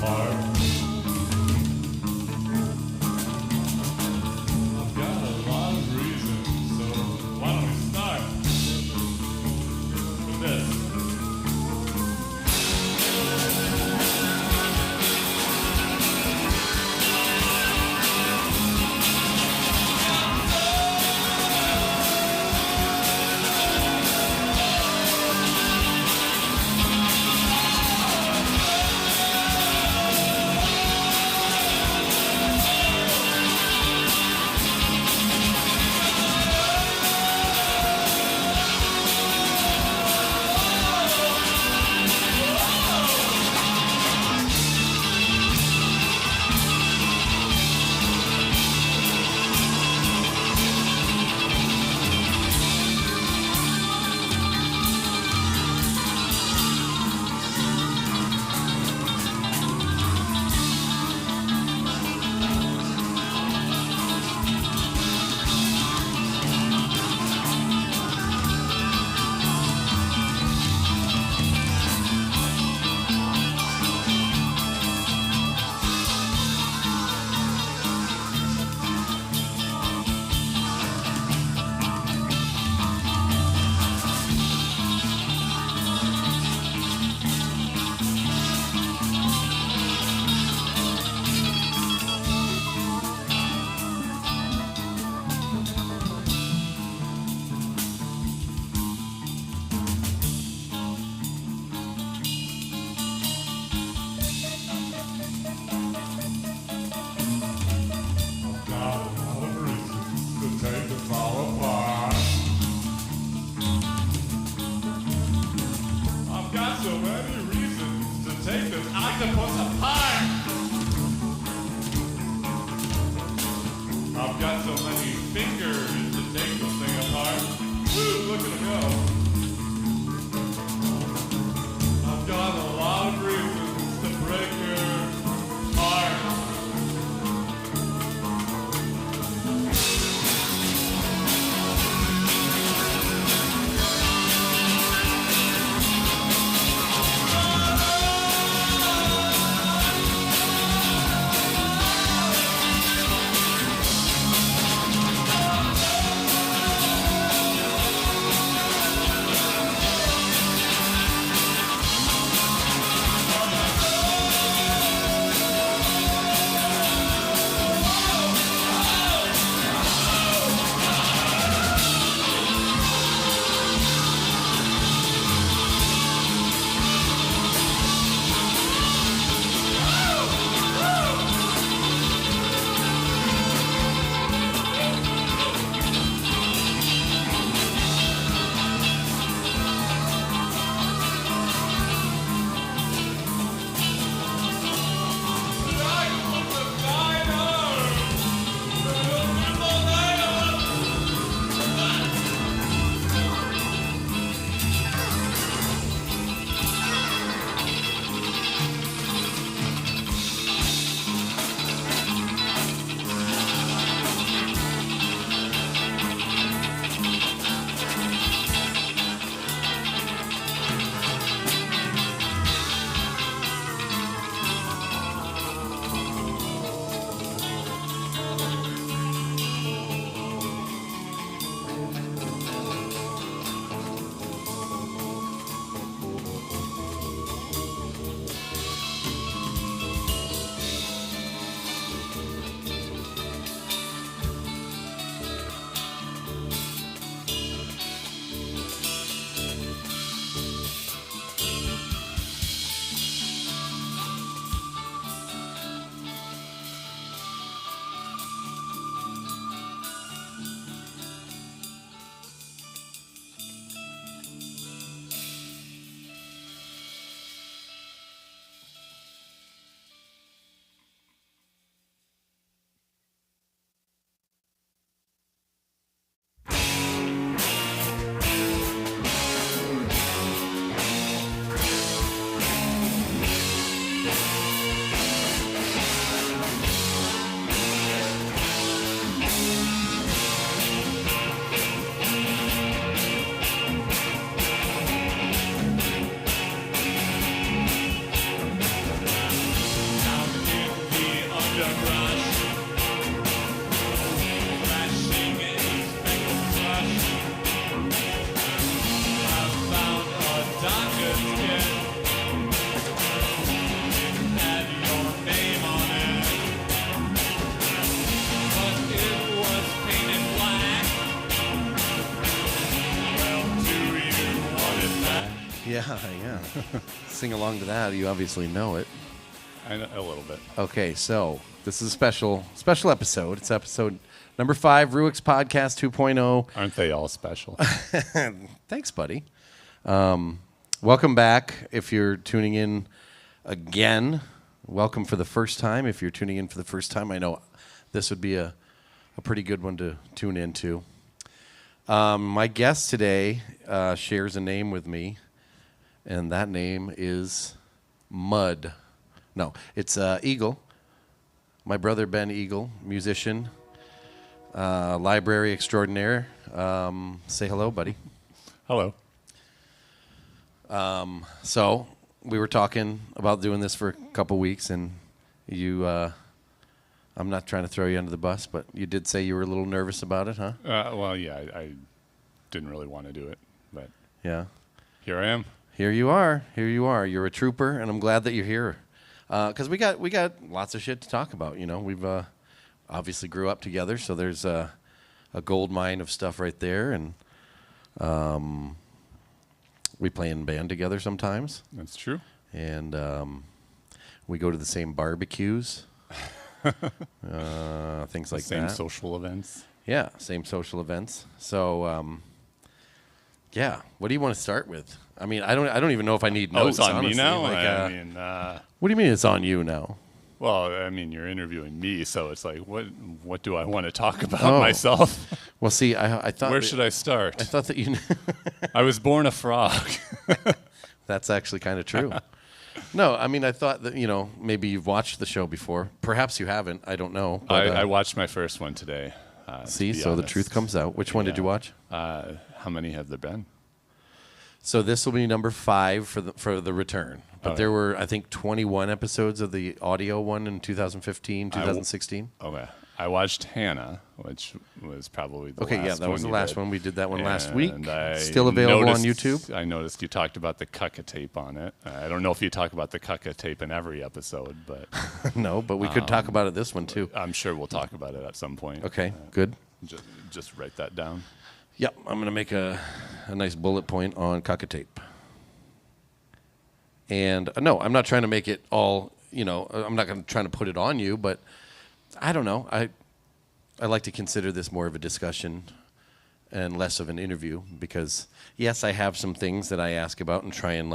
part. I've got a lot of reasons, so why don't we start with this? Yeah. Sing along to that. You obviously know it. I know a little bit. Okay, so this is a special episode. It's episode number 5, Ruix Podcast 2.0. Aren't they all special? Thanks, buddy. Welcome back. If you're tuning in again, welcome for the first time. If you're tuning in for the first time, I know this would be a pretty good one to tune into. My guest today shares a name with me, and that name is Mud. No, it's Eagle. My brother Ben Eagle, musician, library extraordinaire. Say hello, buddy. Hello. So we were talking about doing this for a couple weeks, and you. I'm not trying to throw you under the bus, but you did say you were a little nervous about it, huh? Well, yeah, I didn't really want to do it, but Yeah. here I am. Here you are. Here you are. You're a trooper, and I'm glad that you're here. Because we got lots of shit to talk about. You know, we've obviously grew up together, so there's a gold mine of stuff right there, and we play in band together sometimes, That's true. and we go to the same barbecues, things like Same that. social events. Yeah, same social events. So, yeah, what do you want to start with? I mean, I don't even know if I need Oh, notes. it's on honestly. me now? Like, what do you mean it's on you now? Well, I mean, you're interviewing me, so it's like, what do I want to talk about Oh. myself? Well, see, I thought. Where should I start? I thought that you. I was born a frog. That's actually kind of true. No, I mean, I thought that maybe you've watched the show before. Perhaps you haven't. I don't know. But, I watched my first one today. see, to be so the honest. truth comes out. Which one did you watch? How many have there been? So this will be number 5 for the return. But Okay. there were, I think, 21 episodes of the audio one in 2015, 2016. Okay. I watched Hannah, which was probably the Okay, last yeah, that was the you last did. one. We did that one last week. And I Still available on noticed- YouTube. I noticed you talked about the cucka tape on it. I don't know if you talk about the cucka tape in every episode, but No, but we could talk about it this one too. I'm sure we'll talk about it at some point. Okay, good. Just write that down. Yep, I'm going to make a nice bullet point on cockatape. And no, I'm not trying to make it all, I'm not going to try to put it on you, but I don't know. I like to consider this more of a discussion and less of an interview because, yes, I have some things that I ask about and try and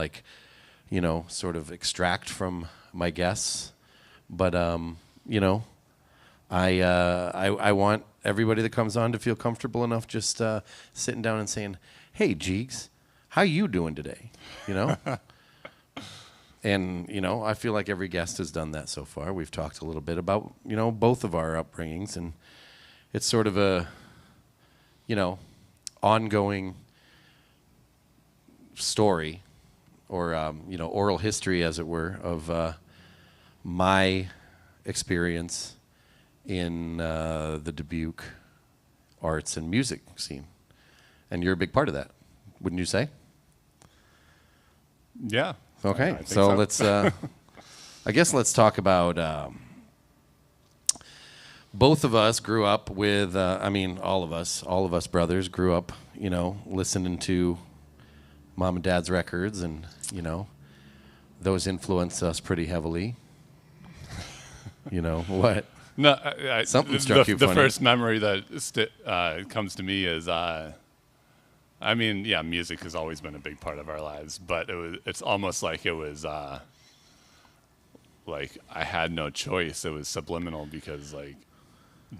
sort of extract from my guests. But, I want everybody that comes on to feel comfortable enough just sitting down and saying, "Hey, Jeegs, how you doing today?" And, I feel like every guest has done that so far. We've talked a little bit about, both of our upbringings, and it's sort of a, ongoing story or, oral history, as it were, of my experience in the Dubuque arts and music scene. And you're a big part of that, wouldn't you say? Yeah. Okay, I think so let's. I guess let's talk about. Both of us grew up with. All of us brothers grew up, listening to mom and dad's records, and those influenced us pretty heavily. What? No, Something struck you The funny. first memory that comes to me is, music has always been a big part of our lives, but it's almost like it was, like I had no choice. It was subliminal because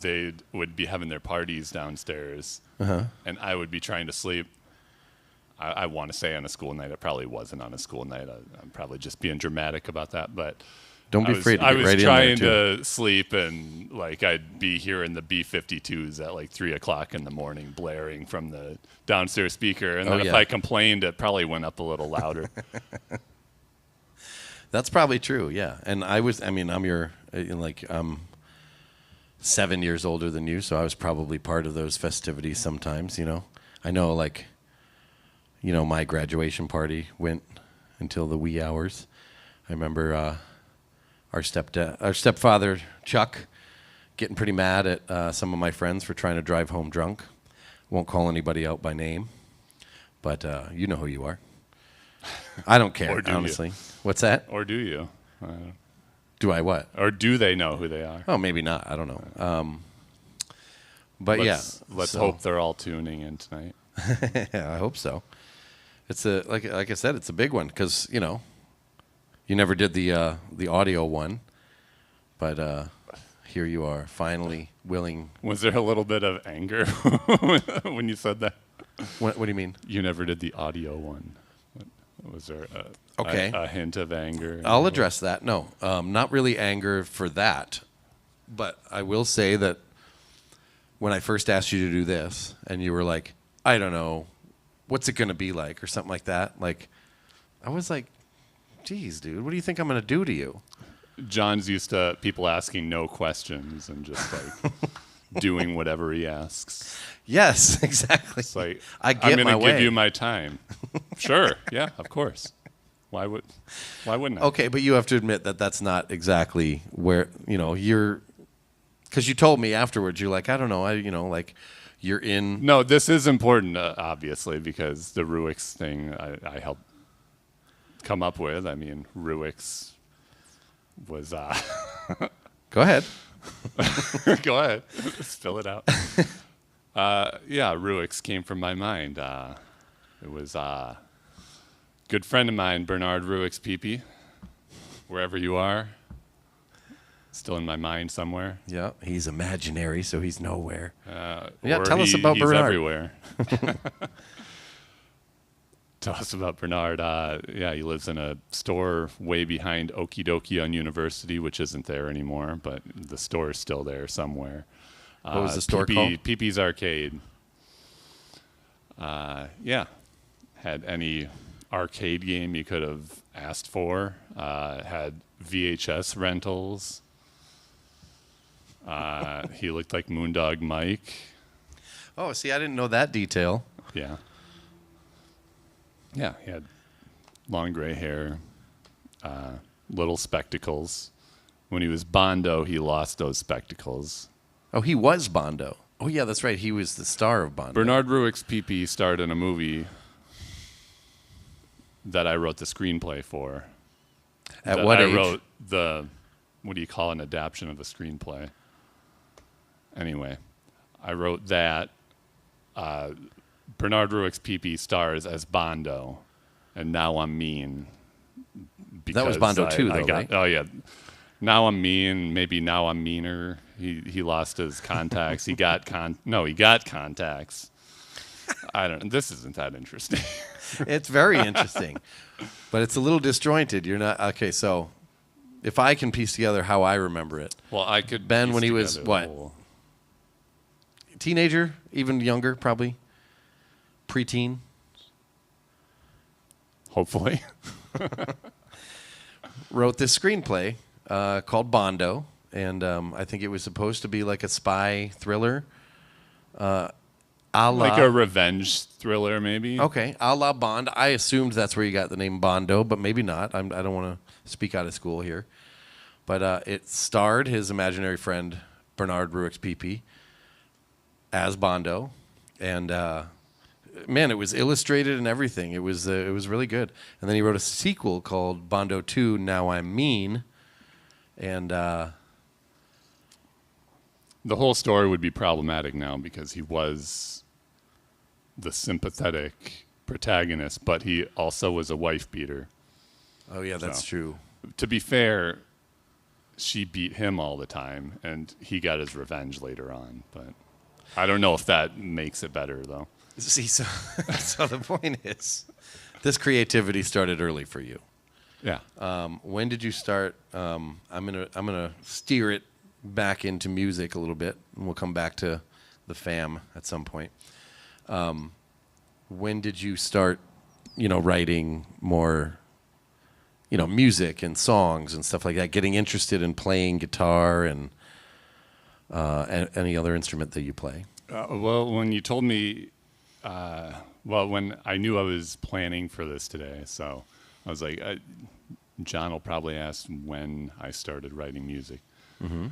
they would be having their parties downstairs, and I would be trying to sleep. I want to say on a school night. It probably wasn't on a school night. I'm probably just being dramatic about that, but. Don't be afraid to I get was right in trying there, too. to sleep, and I'd be hearing the B-52s at 3:00 in the morning, blaring from the downstairs speaker. And then if I complained, it probably went up a little louder. That's probably true, yeah. And I'm 7 years older than you, so I was probably part of those festivities sometimes. I know, my graduation party went until the wee hours. I remember. Our stepfather, Chuck, getting pretty mad at some of my friends for trying to drive home drunk. Won't call anybody out by name, but you know who you are. I don't care, Or do you? honestly. What's that? Or do you? Do I what? Or do they know who they are? Oh, maybe not. I don't know. But Let's so- hope they're all tuning in tonight. I hope so. It's a like I said, it's a big one because you never did the audio one, but here you are, finally willing. Was there a little bit of anger when you said that? What do you mean? You never did the audio one. Was there a hint of anger? I'll address that. No, not really anger for that, but I will say that when I first asked you to do this, and you were like, I don't know, what's it going to be like, or something like that. Like, I was like, geez, dude, what do you think I'm going to do to you? John's used to people asking no questions and just like doing whatever he asks. Yes, exactly. It's like, I get I'm going my to give way. you my time. Sure. Yeah, of course. Why wouldn't I? Okay, but you have to admit that that's not exactly where, you're, because you told me afterwards, you're like, I don't know, like you're in. No, this is important, obviously, because the Ruix thing I helped come up with. I mean, Ruix was. Go ahead. Go ahead. Spill it out. Yeah, Ruix came from my mind. It was a good friend of mine, Bernard Ruix Pepe, wherever you are. Still in my mind somewhere. Yeah, he's imaginary, so he's nowhere. Or tell us about he's Bernard. Everywhere. Tell us about Bernard. Yeah, he lives in a store way behind Okie Dokie on University, which isn't there anymore, but the store is still there somewhere. What was the store called? Pepe's Arcade. Yeah, had any arcade game you could have asked for. Had VHS rentals. He looked like Moondog Mike. Oh, see, I didn't know that detail. Yeah. Yeah, he had long gray hair, little spectacles. When he was Bondo, he lost those spectacles. Oh, he was Bondo. Oh, yeah, that's right. He was the star of Bondo. Bernard Ruix Pepe starred in a movie that I wrote the screenplay for. At what age? I wrote what do you call an adaptation of a screenplay? Anyway, I wrote that. Bernard Ruix Pepe stars as Bondo, and Now I'm Mean. That was Bondo 2, though, right? Oh, yeah. Now I'm Mean, maybe Now I'm Meaner. He lost his contacts. He got contacts. I don't. This isn't that interesting. It's very interesting, but it's a little disjointed. You're not okay. So, if I can piece together how I remember it, Well, I could. Ben, piece when he was together the what? whole- Teenager, even younger, probably preteen. Hopefully. Wrote this screenplay called Bondo, and I think it was supposed to be like a spy thriller, a la Like a revenge thriller, maybe. okay, a la Bond. I assumed that's where you got the name Bondo, but maybe not. I don't want to speak out of school here, but it starred his imaginary friend Bernard Ruix Pepe as Bondo, and man, it was illustrated and everything. It was really good. And then he wrote a sequel called Bondo 2, Now I'm Mean, and The whole story would be problematic now because he was the sympathetic protagonist, but he also was a wife beater. oh yeah, that's So. true. To be fair, she beat him all the time, and he got his revenge later on. But I don't know if that makes it better, though. See, so the point is, this creativity started early for you. Yeah. When did you start? I'm gonna steer it back into music a little bit, and we'll come back to the fam at some point. When did you start, writing more, music and songs and stuff like that? Getting interested in playing guitar and any other instrument that you play? Well, when you told me, when I knew I was planning for this today, so I was like, John will probably ask when I started writing music. Mm-hmm.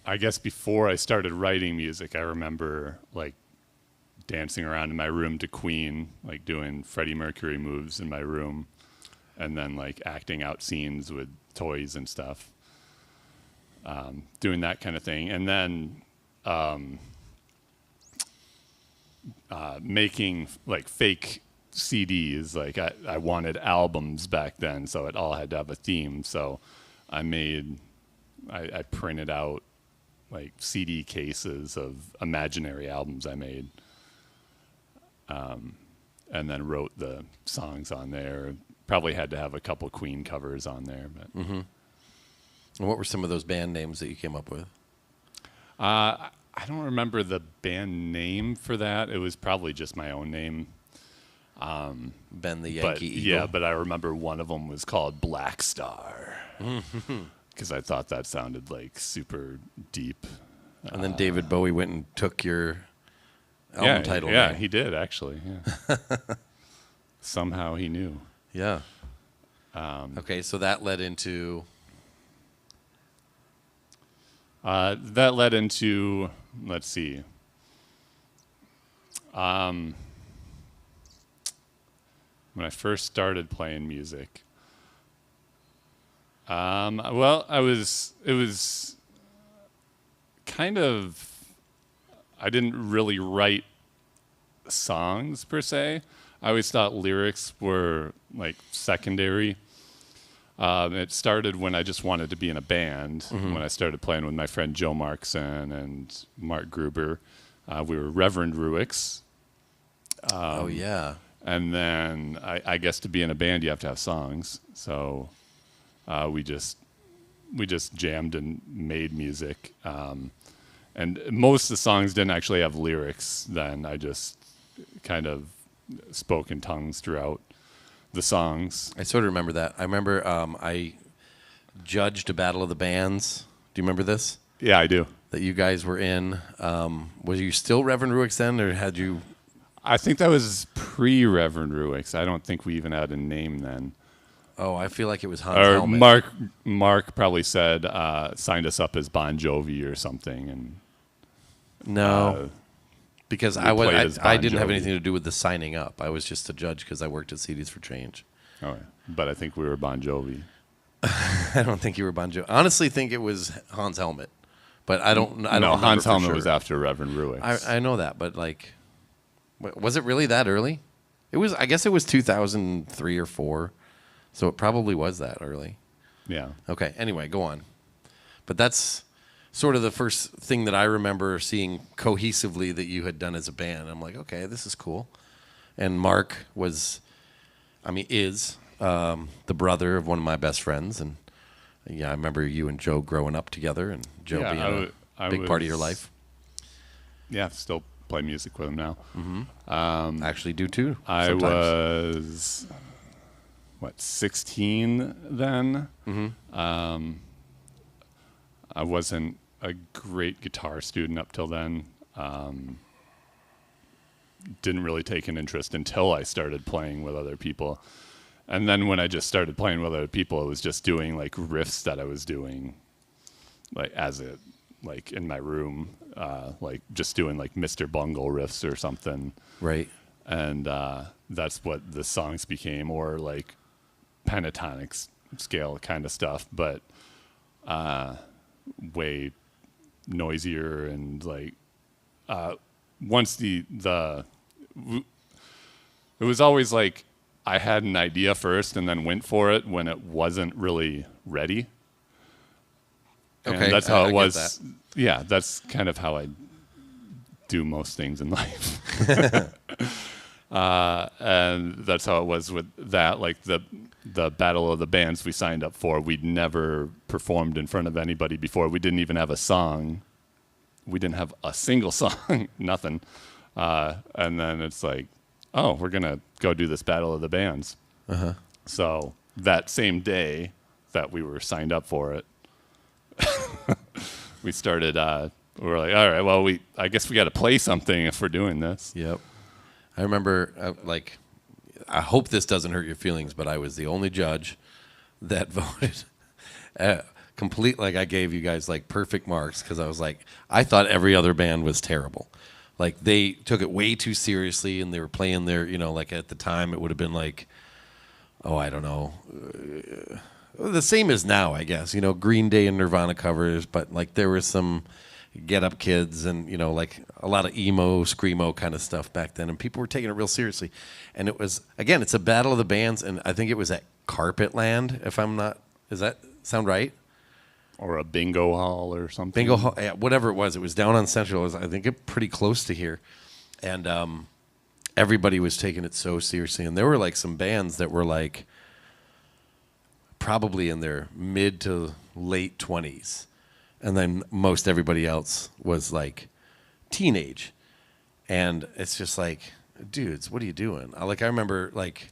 I guess before I started writing music, I remember like dancing around in my room to Queen, like doing Freddie Mercury moves in my room, and then like acting out scenes with toys and stuff, doing that kind of thing, and then making like fake CDs. Like I wanted albums back then, so it all had to have a theme. So I printed out like CD cases of imaginary albums I made, and then wrote the songs on there. Probably had to have a couple Queen covers on there. But And what were some of those band names that you came up with? I don't remember the band name for that. It was probably just my own name. Ben the Yankee But Eagle. yeah, but I remember one of them was called Black Star, because I thought that sounded like super deep. And then David Bowie went and took your album title Yeah, name. he did actually. Yeah. Somehow he knew. Yeah. Okay, so that led into... Let's see. When I first started playing music, it was kind of, I didn't really write songs per se. I always thought lyrics were like secondary. It started when I just wanted to be in a band. When I started playing with my friend Joe Markson and Mark Gruber. We were Reverend Ruix. oh, yeah. And then I guess to be in a band, you have to have songs. So we just jammed and made music. And most of the songs didn't actually have lyrics then. I just kind of spoke in tongues throughout the songs. I sort of remember that. I remember I judged a Battle of the Bands. Do you remember this? Yeah, I do. That you guys were in. Was you still Reverend Ruix then, or had you... I think that was pre-Reverend Ruix. I don't think we even had a name then. Oh, I feel like it was Hans Or Helmet. Mark probably said, signed us up as Bon Jovi or something. And No, because we played as I Bon didn't have Jovi. anything to do with the signing up. I was just a judge because I worked at CDs for Change. Oh, yeah. But I think we were Bon Jovi. I don't think you were Bon Jovi. Honestly, think it was Hans Helmet, but I don't. I don't No, remember Hans for Helmet sure. was after Reverend Ruix. I know that, but like, was it really that early? It was. I guess it was 2003 or 4, so it probably was that early. Yeah. Okay. Anyway, go on. But that's sort of the first thing that I remember seeing cohesively that you had done as a band. I'm like, okay, this is cool. And Mark is the brother of one of my best friends, and yeah, I remember you and Joe growing up together, and Joe Yeah, being a big part of your life. Yeah, still play music with him now. I actually do too. I sometimes. was 16 then. I wasn't a great guitar student up till then. Didn't really take an interest until I started playing with other people. And then when I just started playing with other people, it was just doing like riffs that I was doing like like in my room, like just doing like Mr. Bungle riffs or something. Right. And that's what the songs became, or like pentatonic scale kind of stuff, but way noisier. And like once it was always like I had an idea first and then went for it when it wasn't really ready. Okay, And that's how I it get was. that. Yeah, that's kind of how I do most things in life. And that's how it was with that. Like the Battle of the Bands we signed up for, we'd never performed in front of anybody before. We didn't even have a song. We didn't have a single song, nothing. And then it's like, oh, we're going to go do this Battle of the Bands. So that same day that we were signed up for it, we started, we were like, all right, well, I guess we got to play something if we're doing this. Yep. I remember, I hope this doesn't hurt your feelings, but I was the only judge that voted complete. Like I gave you guys like perfect marks because I was like, I thought every other band was terrible. like they took it way too seriously, and they were playing their, like at the time it would have been like, oh, I don't know, the same as now, I guess. Green Day and Nirvana covers, but like there was some Get Up Kids and like a lot of emo, screamo kind of stuff back then, and people were taking it real seriously. And it was, again, it's a battle of the bands, and I think it was at Carpetland. If I'm not, does that sound right? Or a bingo hall or something. Bingo hall, yeah, whatever it was. It was down on Central. It was, I think, pretty close to here, and everybody was taking it so seriously. And there were like some bands that were like probably in their mid to late 20s. And then most everybody else was like teenage. And it's just like, dudes, what are you doing? I remember like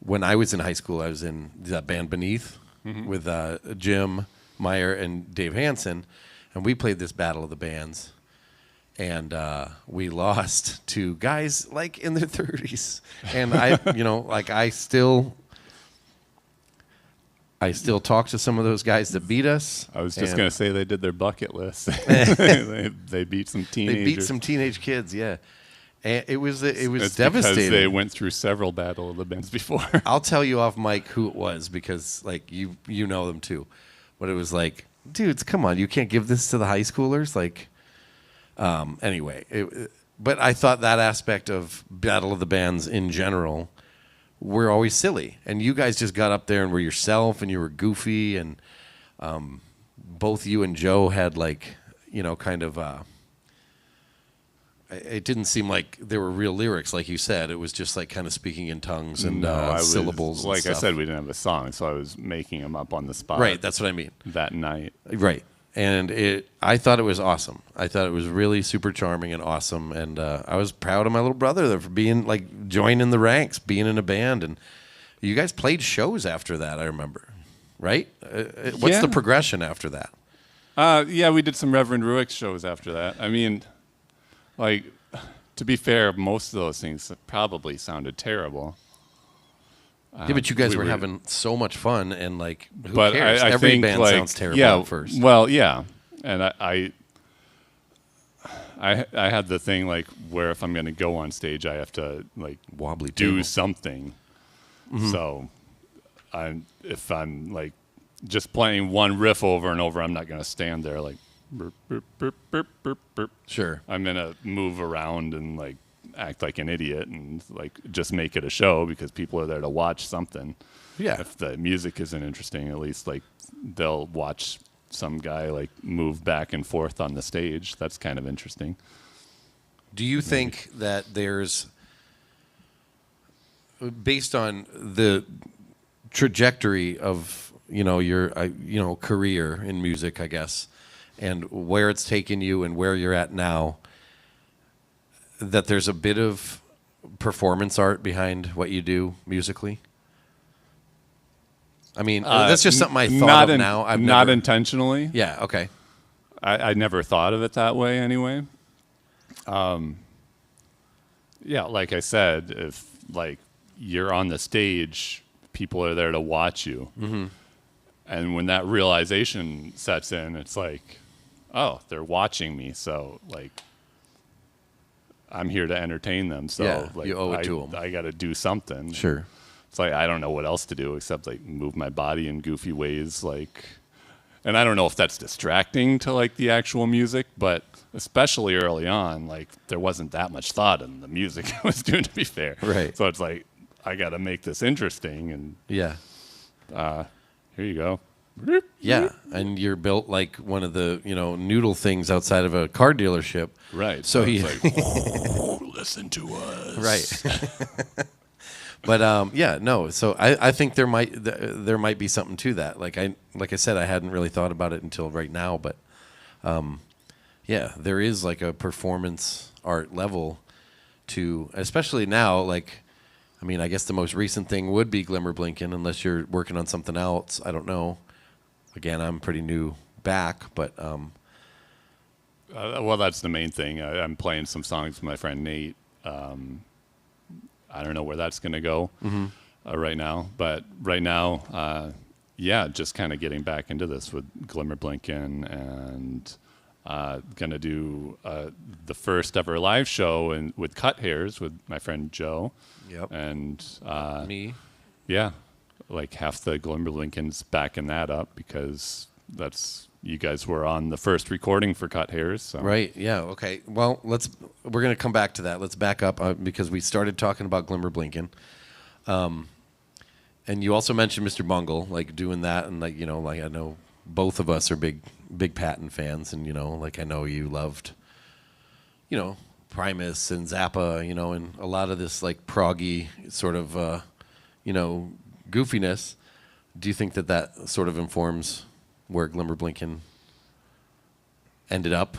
when I was in high school, I was in that band Beneath with Jim Meyer and Dave Hansen. And we played this battle of the bands. And we lost to guys like in their 30s. And I still talk to some of those guys that beat us. I was just going to say they did their bucket list. they beat some teenagers. They beat some teenage kids, yeah. And it was it's devastating. Because they went through several Battle of the Bands before. I'll tell you off mic who it was because like you know them too. But it was like, dudes, come on, you can't give this to the high schoolers. Like, anyway, but I thought that aspect of Battle of the Bands in general were always silly, and you guys just got up there and were yourself, and you were goofy, and both you and Joe had like, kind of. It didn't seem like there were real lyrics, like you said. It was just like kind of speaking in tongues and syllables. Like and stuff. I said, we didn't have a song, so I was making them up on the spot. Right, that's what I mean. That night. Right, and I thought it was awesome. I thought it was really super charming and awesome, and I was proud of my little brother for being like joining the ranks, being in a band, and you guys played shows after that. I remember, right? What's the progression after that? Yeah, we did some Reverend Ruix shows after that. I mean, like, to be fair, most of those things probably sounded terrible. Yeah, but you guys were having so much fun, and like, who but cares? I Every think, band like, sounds terrible at first. Well, yeah, and I had the thing like where if I'm going to go on stage, I have to like wobbly do table. something. So, if I'm like just playing one riff over and over, I'm not going to stand there like. Burp, burp, burp, burp, burp, burp. Sure. I'm going to move around and like act like an idiot and like just make it a show because people are there to watch something. Yeah. If the music isn't interesting, at least like they'll watch some guy like move back and forth on the stage. That's kind of interesting. Do you think that there's, based on the trajectory of your career in music, I guess, and where it's taken you and where you're at now, that there's a bit of performance art behind what you do musically? I mean, that's just something I thought of now. I've not intentionally. Yeah, okay. I never thought of it that way anyway. Yeah, like I said, if like you're on the stage, people are there to watch you. Mm-hmm. And when that realization sets in, it's like, oh, they're watching me, so like I'm here to entertain them. So yeah, like, you owe it to them. I got to do something. Sure. It's like I don't know what else to do except like move my body in goofy ways, like. And I don't know if that's distracting to like the actual music, but especially early on, like there wasn't that much thought in the music I was doing, to be fair. Right. So it's like I got to make this interesting, and yeah. Here you go. Yeah, and you're built like one of the noodle things outside of a car dealership. Right. So he like, oh, listen to us. Right. But yeah, no. So I think there might be something to that. Like I said, I hadn't really thought about it until right now. But yeah, there is like a performance art level to, especially now. Like, I mean, I guess the most recent thing would be Glimmer Blinking, unless you're working on something else. I don't know. Again, I'm pretty new back, but well, that's the main thing. I'm playing some songs with my friend Nate. I don't know where that's going to go right now, but right now, yeah, just kind of getting back into this with Glimmer Blinking, and gonna do the first ever live show with Cut Hairs with my friend Joe. Yep. And Me. yeah, like half the Glimmer Lincoln's backing that up because you guys were on the first recording for Cut Hairs. So. Right. Yeah. Okay. Well, we're going to come back to that. Let's back up because we started talking about Glimmer Blinken. And you also mentioned Mr. Bungle, like doing that. And like, like I know both of us are big Patton fans. And, like I know you loved, Primus and Zappa, and a lot of this like proggy sort of, goofiness. Do you think that sort of informs where Glimmer Blinken ended up?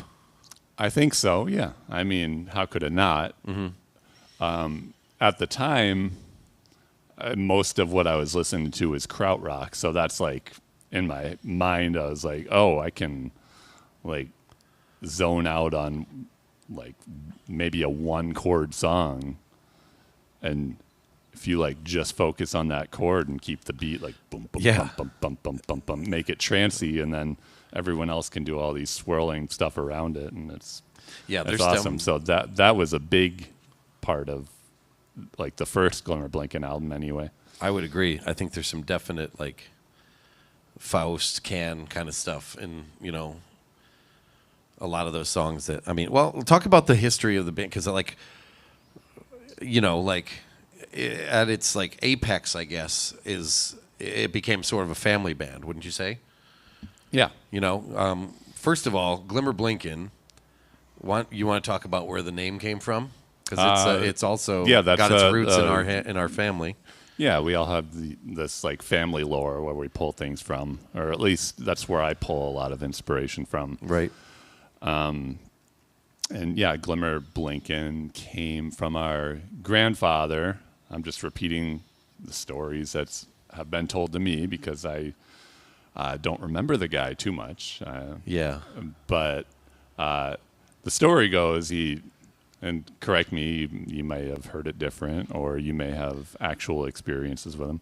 I think so, yeah. I mean, how could it not? Mm-hmm. At the time, most of what I was listening to was krautrock, so that's like, in my mind, I was like, oh, I can like zone out on like maybe a one-chord song, and if you like just focus on that chord and keep the beat like boom, boom, Yeah. bum, bum, bum, bum, bum, make it trancey, and then everyone else can do all these swirling stuff around it, and it's awesome. So that was a big part of like the first Glimmer Blinken album, anyway. I would agree. I think there's some definite like Faust kind of stuff in a lot of those songs that well, talk about the history of the band because like at its like apex, I guess, it became sort of a family band, wouldn't you say? Yeah. First of all, Glimmer Blinken. You want to talk about where the name came from? Because it's also got its roots in our family. Yeah, we all have this like family lore where we pull things from, or at least that's where I pull a lot of inspiration from. Right. And yeah, Glimmer Blinken came from our grandfather. I'm just repeating the stories that have been told to me because I don't remember the guy too much. Yeah. But the story goes, and correct me, you may have heard it different, or you may have actual experiences with him,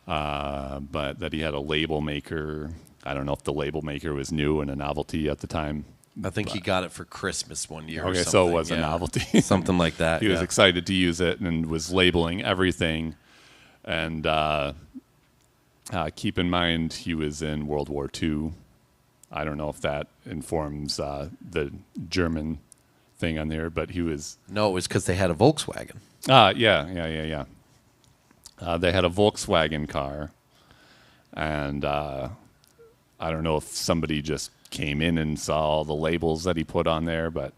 but that he had a label maker. I don't know if the label maker was new and a novelty at the time. I think he got it for Christmas one year. Okay, or so it was a novelty. Something like that. He was excited to use it and was labeling everything. And keep in mind, he was in World War II. I don't know if that informs the German thing on there, but he was... No, it was because they had a Volkswagen. Yeah. They had a Volkswagen car. And I don't know if somebody just came in and saw all the labels that he put on there, but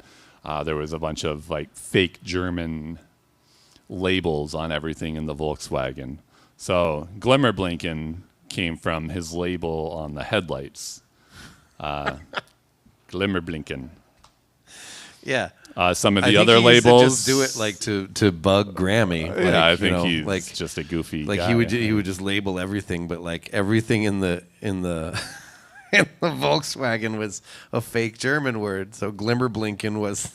there was a bunch of like fake German labels on everything in the Volkswagen. So Glimmer Blinken came from his label on the headlights. Glimmer Blinken. Yeah. Some of the other labels. Just do it like to bug Grammy. Like, yeah, I think he's like, just a goofy guy. He would just label everything, but like everything in the in the Volkswagen was a fake German word. So Glimmer Blinken was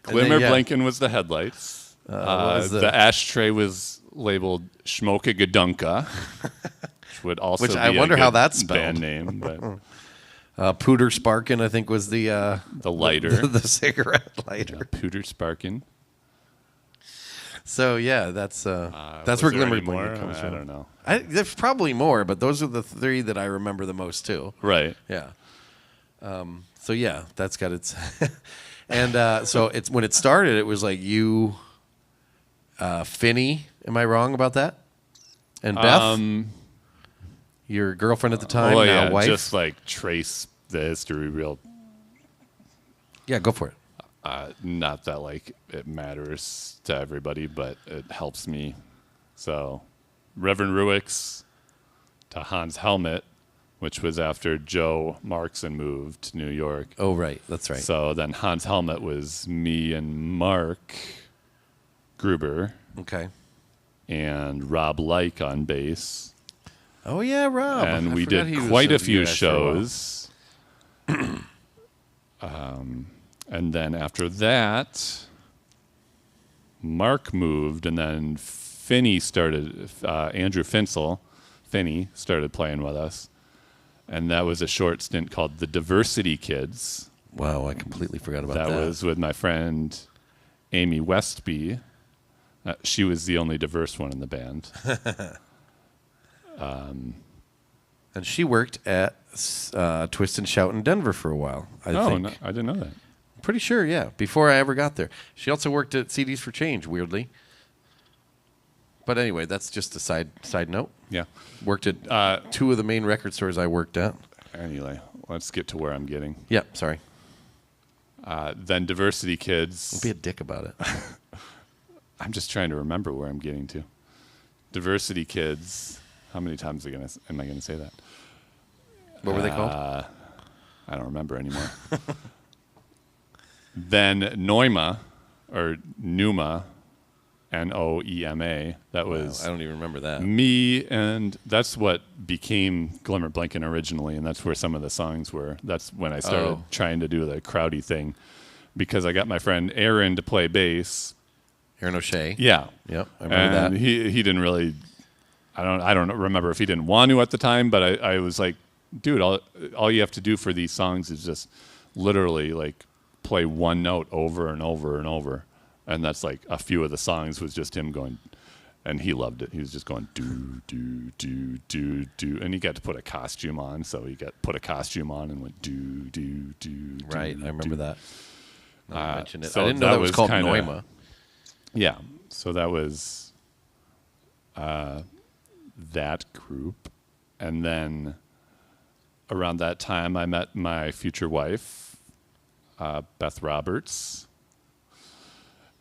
Blinken was the headlights. The ashtray was labeled Schmoke Gedunka, which would also be I wonder a how good that's spelled. band name. But Pooter Sparkin, I think, was the lighter, the cigarette lighter. Yeah, Pooter Sparkin. So yeah, that's where Glimmer Blinken comes from. I don't know. There's probably more, but those are the three that I remember the most too. Right. Yeah. So yeah, that's got its. And so it's when it started, it was like you, Finney. Am I wrong about that? And Beth, your girlfriend at the time, now wife. Just like trace the history real. Yeah, go for it. Not that like it matters to everybody, but it helps me. So, Reverend Ruix to Hans Helmet, which was after Joe Markson moved to New York. Oh, right. That's right. So then Hans Helmet was me and Mark Gruber. Okay. And Rob Like on bass. Oh, yeah, Rob. And we did quite a few shows. And then after that, Mark moved, and then Finney started, Andrew Finsel, Finney, started playing with us. And that was a short stint called the Diversity Kids. Wow, I completely forgot about that. That was with my friend Amy Westby. She was the only diverse one in the band. And she worked at Twist and Shout in Denver for a while, I think. No, I didn't know that. Pretty sure, yeah, before I ever got there. She also worked at CDs for Change, weirdly. But anyway, that's just a side note. Yeah. Worked at two of the main record stores I worked at. Anyway, let's get to where I'm getting. Yep, sorry. Then Diversity Kids. Don't be a dick about it. I'm just trying to remember where I'm getting to. Diversity Kids. How many times am I going to say that? What were they called? I don't remember anymore. Then Noema, or Numa, Noema. That was I don't even remember that. me, and that's what became Glimmer Blinken originally, and that's where some of the songs were. That's when I started trying to do the crowdy thing, because I got my friend Aaron to play bass. Aaron O'Shea. Yeah. Yep, I remember that. He didn't really. I don't remember if he didn't want to at the time, but I was like, dude, all you have to do for these songs is just literally like play one note over and over and over, and that's like a few of the songs was just him going, and he loved it. He was just going do do do do do, and he got to put a costume on, so he put a costume on and went do do do. Right, do, I remember do. that. I mentioned it. So I didn't know that was called kinda, Noema. Yeah, so that was that group, and then around that time I met my future wife, Beth Roberts,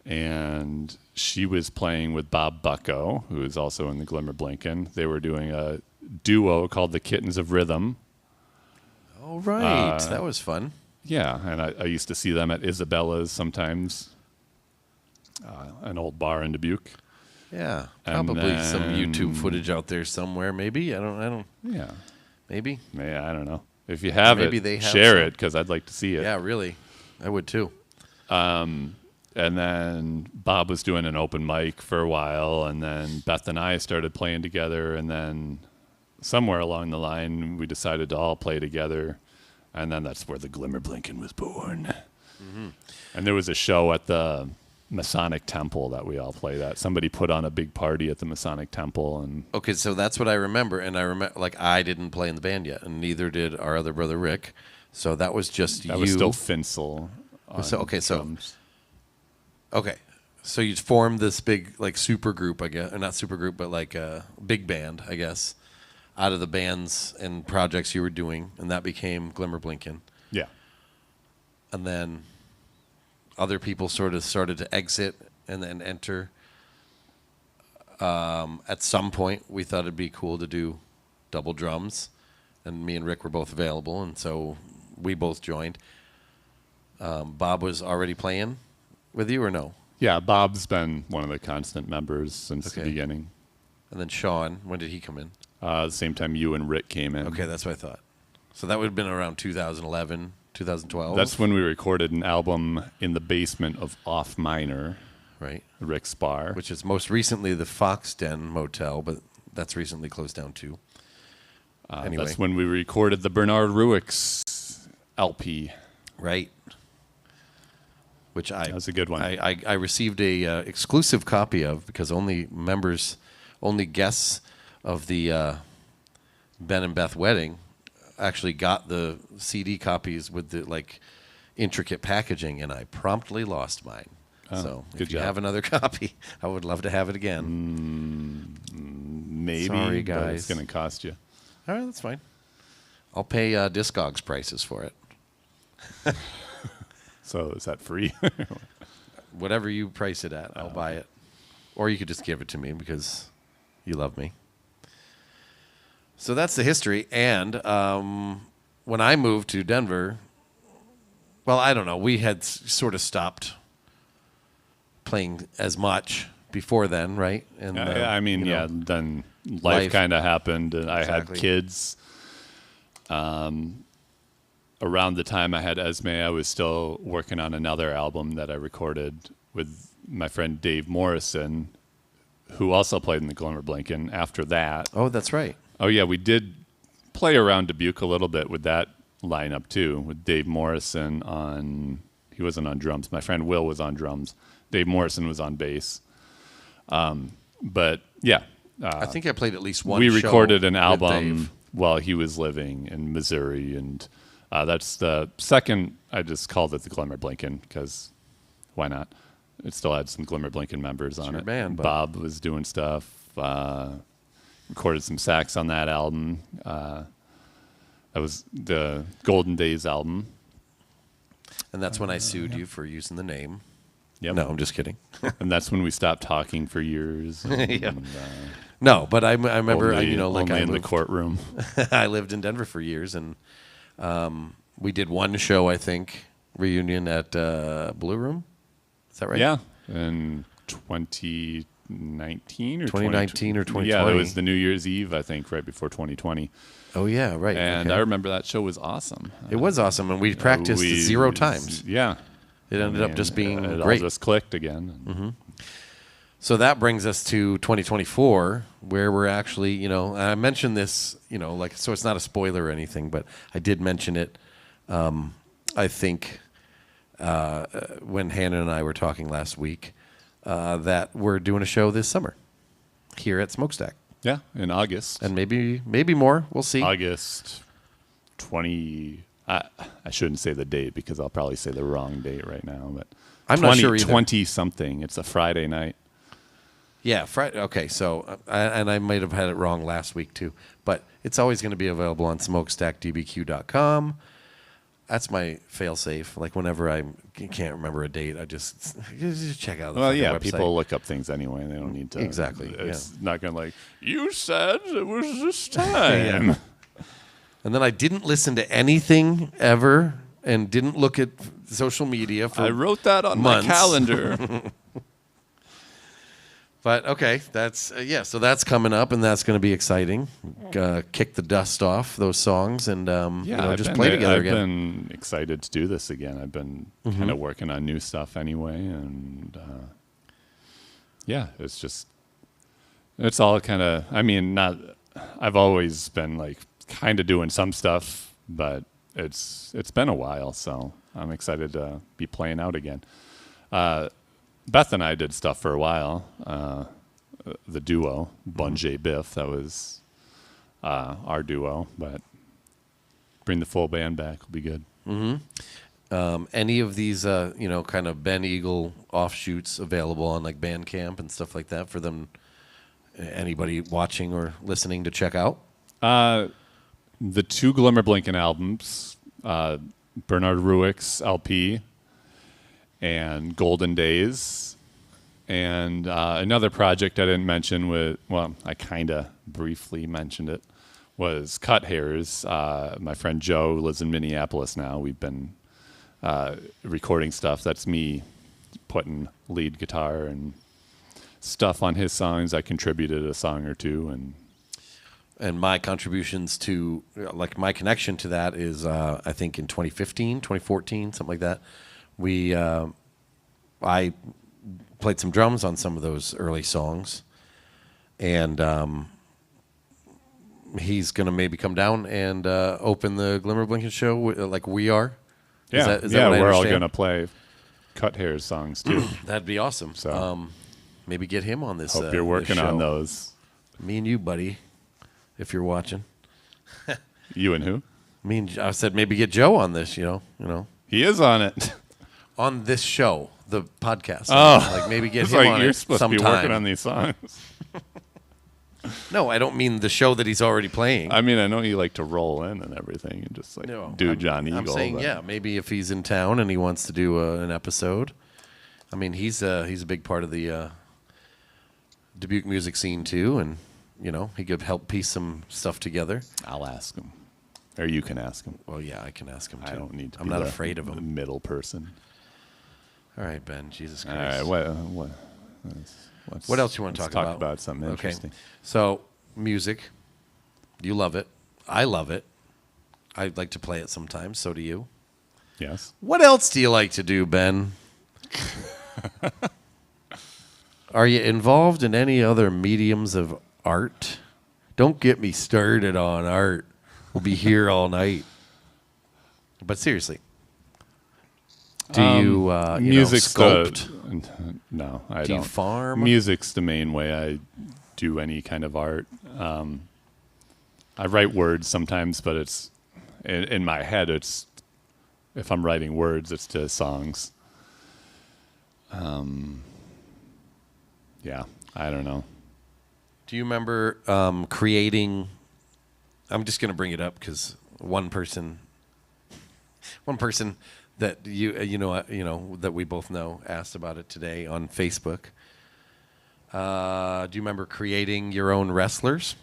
and she was playing with Bob Bucko, who is also in the Glimmer Blinken. They were doing a duo called the Kittens of Rhythm. Oh, right. That was fun. Yeah, and I used to see them at Isabella's sometimes, an old bar in Dubuque. Yeah, And probably some then- YouTube footage out there somewhere. Maybe I don't. Yeah, Maybe. yeah, I don't know. If you have Maybe it, they have share some. it, because I'd like to see it. Yeah, really. I would too. And then Bob was doing an open mic for a while, and then Beth and I started playing together, and then somewhere along the line we decided to all play together, and then that's where the Glimmer Blinken was born. Mm-hmm. And there was a show at the Masonic Temple that we all played at. Somebody put on a big party at the Masonic Temple, and Okay, so that's what I remember, and I remember I didn't play in the band yet, and neither did our other brother Rick. So that was just that you. was still Finsel. on drums. Okay, so you formed this big like super group, I guess, or not super group, but like a big band, I guess, out of the bands and projects you were doing, and that became Glimmer Blinken. Yeah. And then other people sort of started to exit and then enter. At some point, we thought it'd be cool to do double drums, and me and Rick were both available, and so we both joined. Bob was already playing with you, or no? Yeah, Bob's been one of the constant members since the Okay. beginning. And then Sean, when did he come in? The same time you and Rick came in. Okay, that's what I thought. So that would have been around 2011, 2012. That's when we recorded an album in the basement of Off Minor, right. Rick's bar. Which is most recently the Fox Den Motel, but that's recently closed down too. Anyway, That's when we recorded the Bernard Ruix LP. right. Which That was a good one. I received a exclusive copy of, because only guests of the Ben and Beth wedding actually got the CD copies with the like intricate packaging, and I promptly lost mine. So good if you job. have another copy, I would love to have it again. Maybe, Sorry, but guys. it's going to cost you. All right, that's fine. I'll pay Discogs prices for it. So is that free? Whatever you price it at, I'll buy it. Or you could just give it to me because you love me. So that's the history. And when I moved to Denver, well, I don't know. We had sort of stopped playing as much before then, right? And I mean, you know, yeah, then life life. kind of happened, and I had Exactly. kids. Around the time I had Esme, I was still working on another album that I recorded with my friend Dave Morrison, who also played in the Glimmer Blinken after that. Oh, that's right. Oh, yeah, we did play around Dubuque a little bit with that lineup too, with Dave Morrison on. He wasn't on drums. My friend Will was on drums. Dave Morrison was on bass. But yeah, I think I played at least one. we show recorded an with album Dave. while he was living in Missouri, and that's the second. I just called it the Glimmer Blinken because why not? It still had some Glimmer Blinken members on your it. band, bud. Bob was doing stuff. Recorded some sax on that album. That was the Golden Days album. And that's when I sued you for using the name. Yep. No, I'm just kidding. And that's when we stopped talking for years. And, Yeah. No, but I remember, only, like only I in the moved, courtroom. I lived in Denver for years, and we did one show, I think, reunion at Blue Room. Is that right? Yeah, in 2019 or 2019 or 2020. Yeah, it was the New Year's Eve, I think, right before 2020. Oh yeah, right. And okay. I remember that show was awesome. It was awesome, and we practiced 0 times. Yeah. It ended up just being it great. all just clicked again. So that brings us to 2024, where we're actually, I mentioned this, so it's not a spoiler or anything, but I did mention it. I think when Hannah and I were talking last week, that we're doing a show this summer here at Smokestack, Yeah, in August. and maybe more. We'll see. August 20. I shouldn't say the date because I'll probably say the wrong date right now, but I'm not sure either. 20 something. It's a Friday night. Yeah, Friday. Okay, so I might have had it wrong last week too, but it's always going to be available on smokestackdbq.com. That's my fail-safe. Like whenever I can't remember a date, I just check out the Well, fucking yeah, website. people look up things anyway. They don't need to. Exactly, It's not going to like, you said it was this time. And then I didn't listen to anything ever, and didn't look at social media for. I wrote that on months. my calendar. But okay, that's so that's coming up, and that's going to be exciting. Kick the dust off those songs, and just play together I've again. been excited to do this again. I've been kind of working on new stuff anyway, and it's all kind of. I mean, not. I've always been like kind of doing some stuff, but it's been a while, so I'm excited to be playing out again. Beth and I did stuff for a while. The duo, Bunjay Biff, that was our duo, but bring the full band back will be good. Any of these, kind of Ben Eagle offshoots available on like Bandcamp and stuff like that for them? Anybody watching or listening to check out? The 2 Glimmer Blinken albums, Bernard Ruix LP, and Golden Days, and another project I didn't mention I kind of briefly mentioned it, was Cut Hairs. My friend Joe lives in Minneapolis now. We've been recording stuff. That's me putting lead guitar and stuff on his songs. I contributed a song or two, And my contributions to, like my connection to that is, I think in 2015, 2014, something like that, I played some drums on some of those early songs, and he's going to maybe come down and open the Glimmer Blinken show like we are. yeah, Is that what I we're all understand? going to play Cut Hairs songs too. That'd be awesome. So- Maybe get him on this. Hope you're working this on show. those. Me and you, buddy, if you're watching. You and who? I said maybe get Joe on this. You know, He is on it. on this show, the podcast. Oh. Like maybe get It's him like on you're it supposed sometime. to be working on these songs. No, I don't mean the show that he's already playing. I mean, I know you like to roll in and everything and just like do John Eagle. I'm saying, but- yeah, maybe if he's in town and he wants to do an episode. I mean, he's a big part of the Dubuque music scene too, and he could help piece some stuff together. I'll ask him. Or you can ask him. Well, yeah, I can ask him too. I don't need to I'm be not the afraid of the him. middle person. All right, Ben. Jesus All Christ. right, What else you want to let's talk talk about something Okay. interesting. So, music. You love it. I love it. I like to play it sometimes. So do you. Yes. What else do you like to do, Ben? Are you involved in any other mediums of art? Don't get me started on art. We'll be here all night. But seriously, do you, music's sculpt? No, I Do don't. you farm? Music's the main way I do any kind of art. I write words sometimes, but it's in my head. It's if I'm writing words, it's to songs. Yeah, I don't know. Do you remember creating? I'm just going to bring it up because one person that you know that we both know asked about it today on Facebook. Do you remember creating your own wrestlers?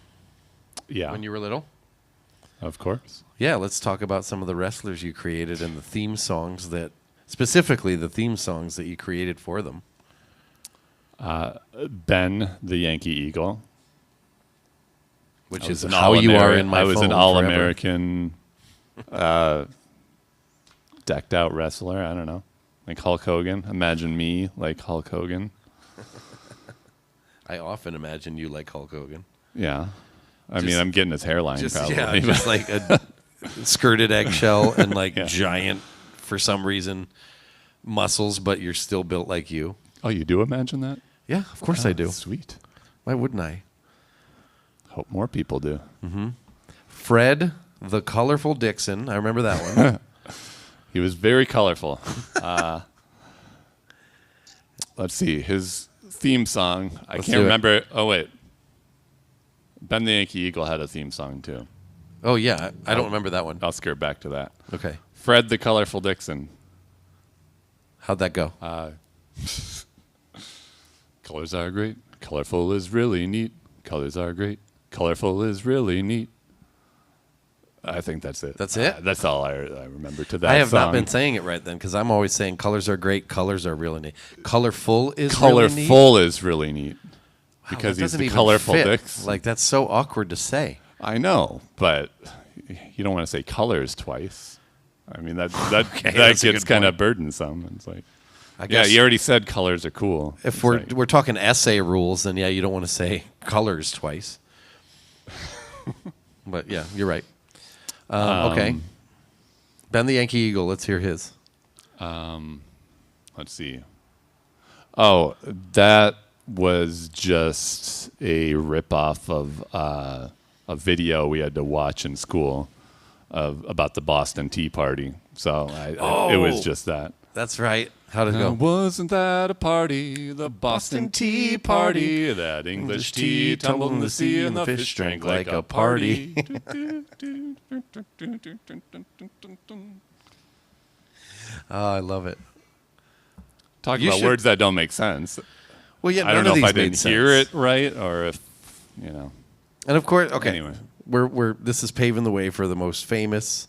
Yeah, When you were little? of course. Yeah, let's talk about some of the wrestlers you created and the theme songs specifically the theme songs that you created for them. Ben, the Yankee Eagle, Which is how you are in my I was phone an forever. all-American, decked out wrestler. I don't know, like Hulk Hogan. Imagine me like Hulk Hogan. I often imagine you like Hulk Hogan. Yeah, I mean, I'm getting his hairline probably. Yeah, just like a skirted eggshell and like Yeah. giant, for some reason, muscles, but you're still built like you. Oh, you do imagine that? Yeah, of course I do. Sweet. Why wouldn't I? Hope more people do. Fred, the colorful Dixon. I remember that one. He was very colorful. Let's see his theme song. I Let's can't do it. remember. Oh wait, Ben the Yankee Eagle had a theme song too. Oh yeah, I don't remember that one. I'll skirt back to that. Okay, Fred the colorful Dixon. how'd that go? Colors are great. Colorful is really neat. Colors are great. Colorful is really neat. I think that's it. That's it? That's all I remember to that I have not song. been saying it right then because I'm always saying colors are great. Colors are really neat. Colorful is really neat. Colorful is really neat. Wow, Because that he's doesn't the even colorful fit. Dixon. Like that's so awkward to say. I know, but you don't want to say colors twice. I mean, that Okay, that that's a gets good kind point. of burdensome. It's like, I yeah, guess you already said colors are cool. if It's we're like, we're talking essay rules, then yeah, you don't want to say colors twice. But yeah, you're right. Okay. Ben the Yankee Eagle. Let's hear his. let's see. Oh, that was just a ripoff of a video we had to watch in school about the Boston Tea Party. So it was just that. That's right. How did it Now, go? wasn't that a party? The Boston Tea Party. That English tea tumbled in the sea and the fish drank like a party. Oh, I love it. Talking You about should- words that don't make sense. Well, yeah, I don't none of know if these I made didn't hear sense. it right or if, you know. And of course, okay. Anyway. We're this is paving the way for the most famous,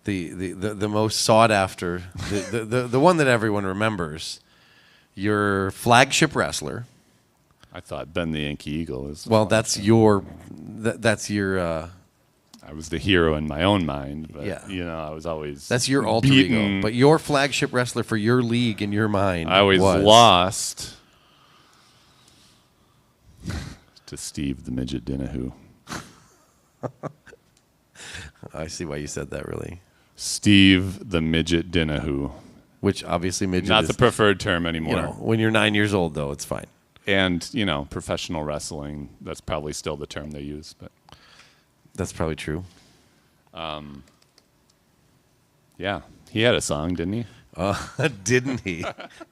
the most sought after, the one that everyone remembers. Your flagship wrestler. I thought Ben the Yankee Eagle was. Well, that's your that's your I was the hero in my own mind, but Yeah. you know, I was always that's your alter beaten. ego. But your flagship wrestler for your league in your mind. I always was lost to Steve the Midget Dinahoo. I see why you said that. Really, Steve the Midget Dinahoo. which obviously midget Not is, the preferred term anymore. you know, when you're 9 years old though, it's fine. And, you know, professional wrestling, that's probably still the term they use. But That's probably true. yeah, he had a song, didn't he? Didn't he?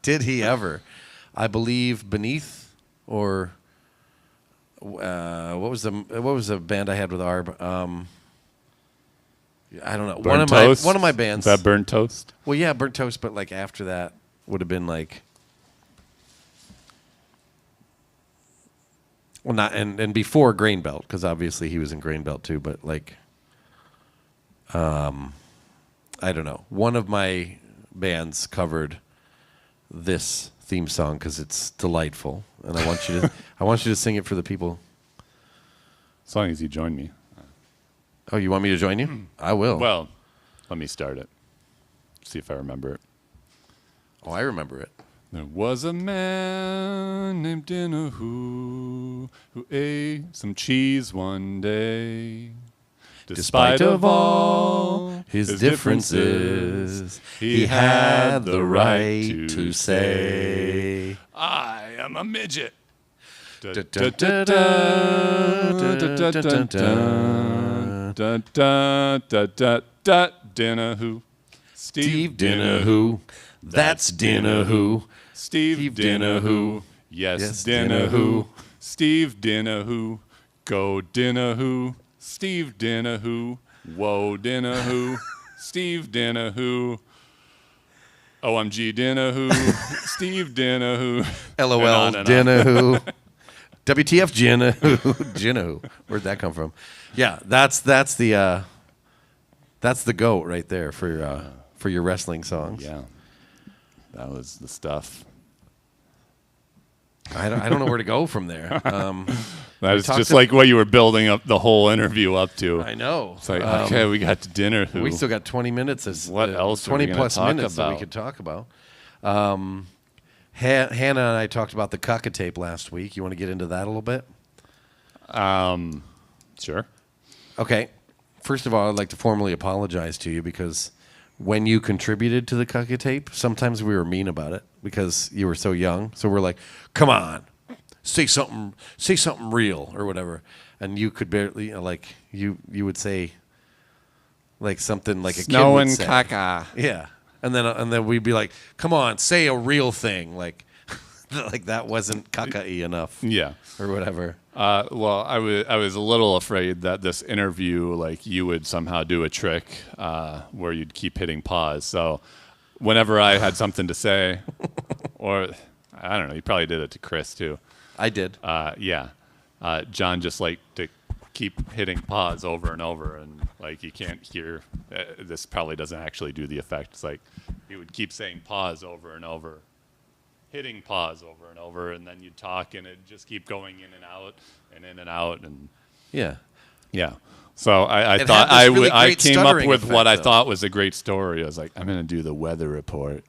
Did he ever? I believe Beneath or what was the band I had with Arb? I don't know. Burnt Toast? One of my bands. Is that Burnt Toast? Well, yeah, Burnt Toast, but like after that would have been like, well, not and before Grain Belt because obviously he was in Grain Belt too. But like, I don't know. One of my bands covered this theme song because it's delightful, and I want you to sing it for the people. As long as you join me. Oh, you want me to join you? I will. Well, let me start it. See if I remember it. Oh, I remember it. There was a man named Dinahoo who ate some cheese one day. Despite of all his differences, he had the right to say, I am a midget. Dinahoo. Steve Dinahoo, that's Dinahoo. Steve Dinahoo. Yes, Dinahoo. Steve Dinahoo. Go Dinahoo. Steve Dinahoo. Whoa Dinahoo. Steve Dinahoo. OMG Dinahoo. Steve Dinahoo. LOL Dinahoo. WTF Dinahoo. Dinahoo. Where'd that come from? Yeah, that's the GOAT right there for your wrestling songs. Yeah. That was the stuff. I don't know where to go from there. That's just like what you were building up the whole interview up to. I know. It's like, okay, we got to dinner. We still got 20 minutes. What else 20 plus minutes that we could talk about. Hannah and I talked about the Cucka tape last week. You want to get into that a little bit? Sure. Okay. First of all, I'd like to formally apologize to you because when you contributed to the Cucka tape, sometimes we were mean about it because you were so young. So we're like, come on, say something real or whatever. And you could barely, you would say like something like a Snow kid would and say. caca. Yeah. And then we'd be like, come on, say a real thing. Like that wasn't caca-y enough. Yeah. Or whatever. Well, I was a little afraid that this interview, like, you would somehow do a trick where you'd keep hitting pause. So whenever I had something to say, or I don't know, you probably did it to Chris too. I did. Yeah. John just liked to keep hitting pause over and over, and like you can't hear. This probably doesn't actually do the effect. It's like he would keep saying pause over and over. Hitting pause over and over, and then you'd talk, and it'd just keep going in and out, and Yeah. So I It thought had this really I great came up stuttering with what effect, I though. thought was a great story. I was like, I'm gonna do the weather report,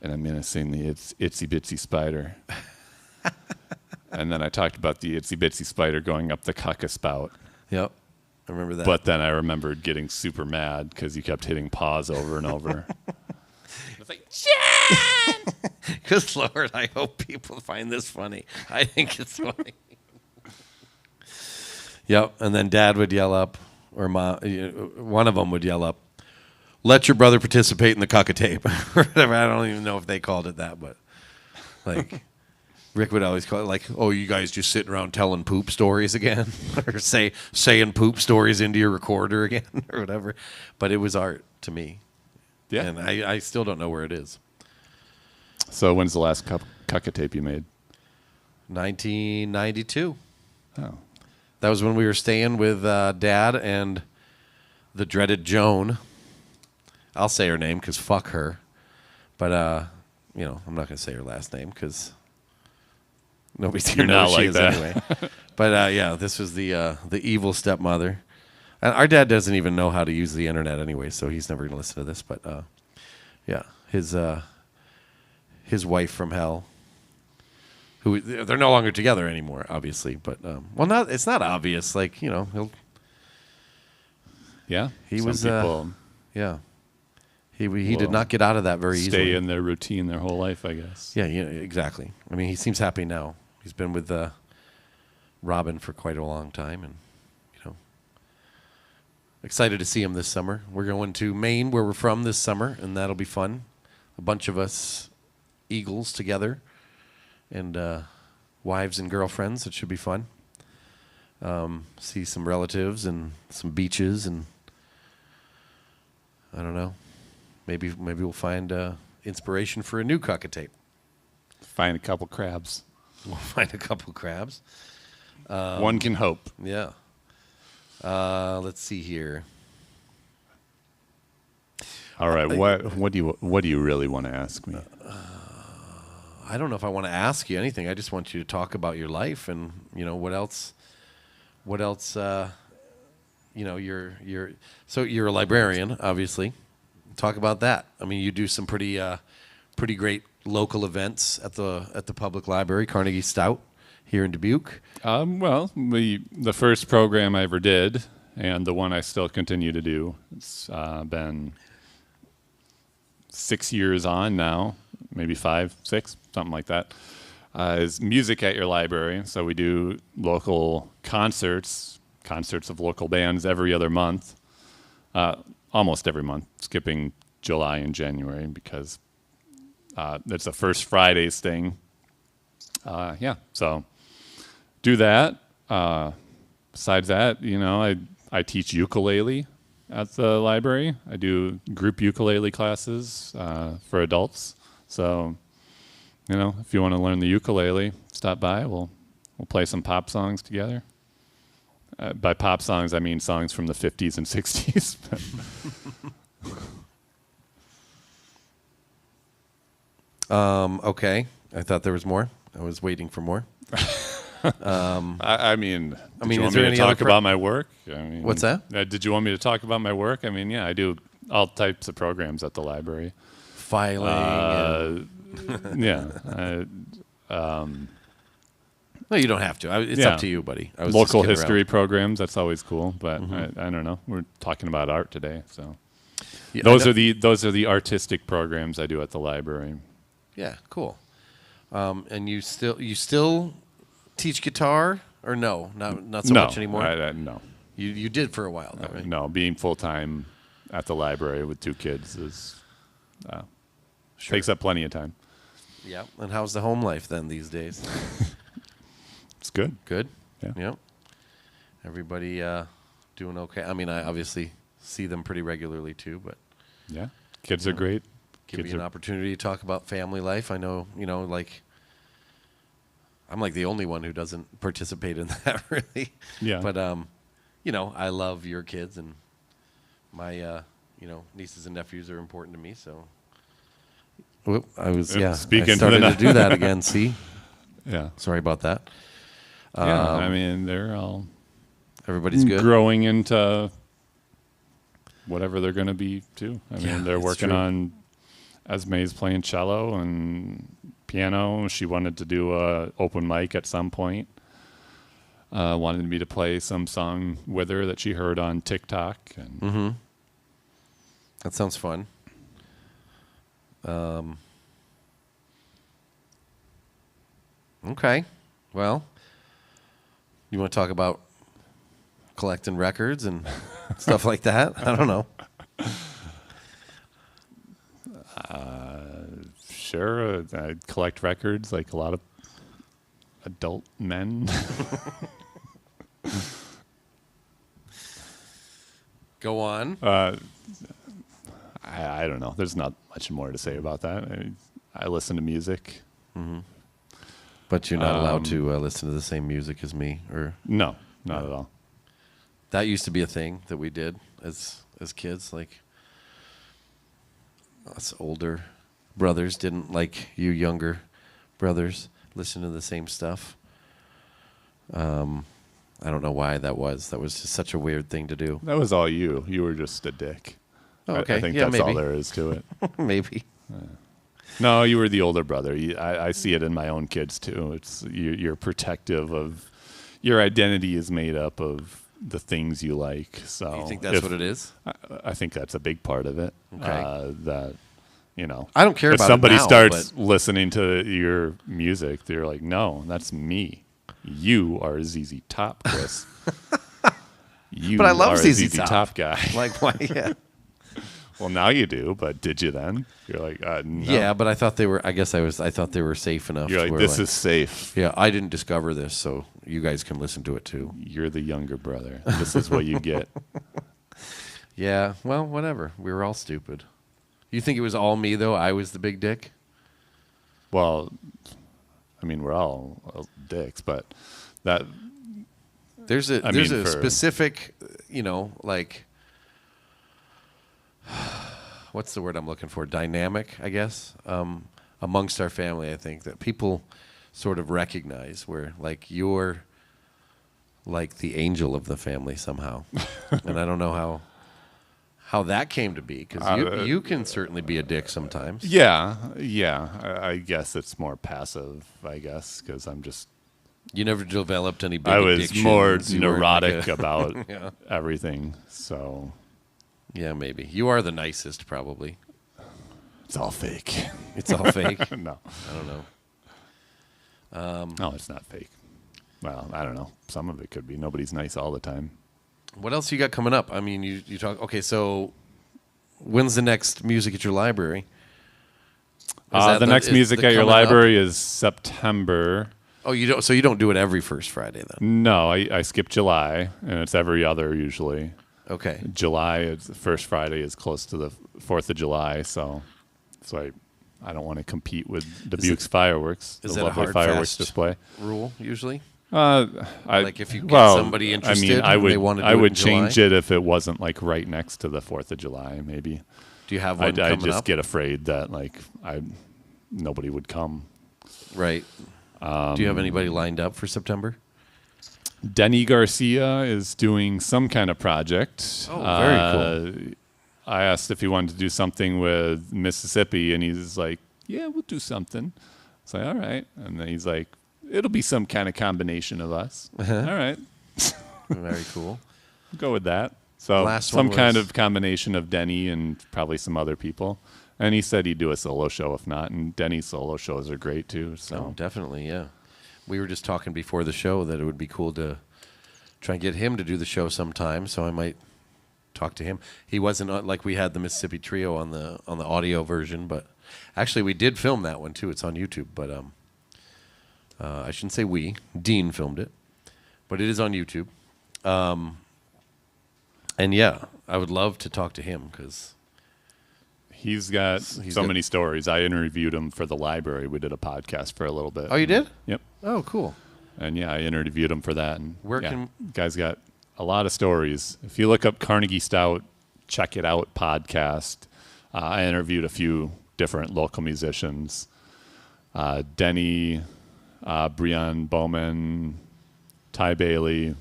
and I'm gonna sing the Itsy Bitsy Spider, and then I talked about the Itsy Bitsy Spider going up the caca spout. Yep. I remember that. But then I remembered getting super mad because you kept hitting pause over and over. It's like, John! Good Lord, I hope people find this funny. I think it's funny. Yep, and then Dad would yell up, or one of them would yell up, let your brother participate in the Cucka tape. Or whatever. I don't even know if they called it that, but like Rick would always call it like, oh, you guys just sitting around telling poop stories again? Or saying poop stories into your recorder again or whatever. But it was art to me. Yeah. And I still don't know where it is. So when's the last Cucka tape you made? 1992. Oh. That was when we were staying with Dad and the dreaded Joan. I'll say her name because fuck her. But, I'm not going to say her last name because nobody's going to know who she is anyway. But, this was the evil stepmother. And our dad doesn't even know how to use the internet anyway, so he's never going to listen to this. But, his wife from hell. Who they're no longer together anymore, obviously. But it's not obvious. Like he'll. Yeah, he some was. People Yeah, he did not get out of that very easily. Stay in their routine their whole life, I guess. Yeah, exactly. I mean, he seems happy now. He's been with Robin for quite a long time, and excited to see him this summer. We're going to Maine, where we're from, this summer, and that'll be fun. A bunch of us Eagles together. And wives and girlfriends. It should be fun. See some relatives and some beaches, and I don't know. Maybe we'll find inspiration for a new Cucka tape. Find a couple crabs. We'll find a couple crabs. One can hope. Yeah. Let's see here. All right. What do you really want to ask me? I don't know if I want to ask you anything. I just want you to talk about your life and what else. You're a librarian, obviously. Talk about that. I mean, you do some pretty great local events at the public library, Carnegie Stout, here in Dubuque. Well, the first program I ever did and the one I still continue to do. It's been 6 years on now, maybe 5, 6, something like that. Is music at your library. So we do local concerts of local bands every other month, almost every month, skipping July and January because it's a first Fridays thing. So do that. Besides that, I teach ukulele at the library. I do group ukulele classes for adults. So, if you want to learn the ukulele, stop by. We'll play some pop songs together. By pop songs, I mean songs from the 50s and 60s. Okay. I thought there was more. I was waiting for more. I mean, did you is want there me any to talk other about my work? What's that? Did you want me to talk about my work? I mean, yeah, I do all types of programs at the library. Filing. Yeah. No, you don't have to. It's up to you, buddy. I was Local just kidding history around. programs, that's always cool. But I don't know. We're talking about art today, so Yeah, those are the artistic programs I do at the library. Yeah, cool. And you still teach guitar or no? Not so much anymore. No. You did for a while, though, right? No, being full time at the library with 2 kids is takes up plenty of time. Yeah. And how's the home life then these days? It's good. Good. Yeah. Yep. Everybody doing okay. I mean, I obviously see them pretty regularly too, but Yeah, kids are great. give Kids me an are- opportunity to talk about family life. I know, like I'm like the only one who doesn't participate in that really. Yeah. But I love your kids and my nieces and nephews are important to me. So I was Speaking I to started the- to do that again. See, Yeah. sorry about that. Yeah. I mean, they're all Everybody's good. growing into whatever they're going to be too. I mean, they're it's working true. on. Esme's playing cello and piano. She wanted to do a open mic at some point. Wanted me to play some song with her that she heard on TikTok. And That sounds fun. Okay. Well, you want to talk about collecting records and stuff like that? I don't know. Sure, I collect records like a lot of adult men. Go on. I don't know. There's not much more to say about that. I listen to music. But you're not allowed to listen to the same music as me, or No, not at all. that used to be a thing that we did as kids. Like us older brothers didn't like you younger brothers listen to the same stuff. I don't know why that was. That was just such a weird thing to do. That was all you. You were just a dick. Oh, okay. I think Yeah, that's all maybe. there is to it. Maybe. No, you were the older brother. I see it in my own kids too. You're protective of your identity is made up of the things you like. So You think that's what it is? I think that's a big part of it. Okay. That I don't care if about somebody it now, starts but listening to your music, they're like, "No, that's me. You are a ZZ Top, Chris. You But I love are a ZZ ZZ Top. Top guy." like why? Yeah. Well, now you do, but did you then? You're like, no. Yeah, but I thought they were. I thought they were safe enough. You're like, where, this is safe. Yeah, I didn't discover this, so you guys can listen to it too. You're the younger brother. This is what you get. Yeah. Well, whatever. We were all stupid. You think it was all me though? I was the big dick. Well, I mean, we're all dicks, but that There's a I there's mean, a for- specific, like what's the word I'm looking for? Dynamic, I guess, amongst our family. I think that people sort of recognize where like you're like the angel of the family somehow, and I don't know how that came to be because you can certainly be a dick sometimes. yeah. I guess it's more passive, I guess, because I'm just You never developed any big I was addictions. more You weren't neurotic like about Yeah. everything. So Yeah, maybe. You are the nicest, probably. it's all fake. It's all fake. No. I don't know. No, it's not fake. Well, I don't know. Some of it could be. Nobody's nice all the time. What else you got coming up? I mean, you talk. Okay, so when's the next music at your library? The next music at your coming up? library is September. Oh, you don't. So you don't do it every first Friday then? No, I skip July, and it's every other usually. Okay. July, the first Friday is close to the 4th of July, so I don't want to compete with Dubuque's fireworks, Is the that a lovely hard, fireworks fast display. rule usually? Like if you get somebody interested I and would, they want to do I it would in change July? it if it wasn't like right next to the 4th of July, maybe. Do you have one I'd coming just up? get afraid that nobody would come. Right. Do you have anybody lined up for September? Denny Garcia is doing some kind of project. Oh, very cool. I asked if he wanted to do something with Mississippi, and he's like, "Yeah, we'll do something." It's like, "All right," and then he's like, "It'll be some kind of combination of us." All right, Very cool. go with that. So Last some one kind was- of combination of Denny and probably some other people. And he said he'd do a solo show if not. And Denny's solo shows are great too. So Oh, definitely, yeah. We were just talking before the show that it would be cool to try and get him to do the show sometime. So I might talk to him. He wasn't like we had the Mississippi Trio on the audio version, but actually we did film that one too. It's on YouTube, but I shouldn't say we. Dean filmed it, but it is on YouTube. And yeah, I would love to talk to him because he's got He's so got- many stories. I interviewed him for the library. We did a podcast for a little bit. Oh, you did? Yep. Oh, cool. And yeah, I interviewed him for that. And Where yeah, can- guy's got a lot of stories. If you look up Carnegie Stout, check it out podcast. I interviewed a few different local musicians. Denny, Breon Bowman, Ty Bailey.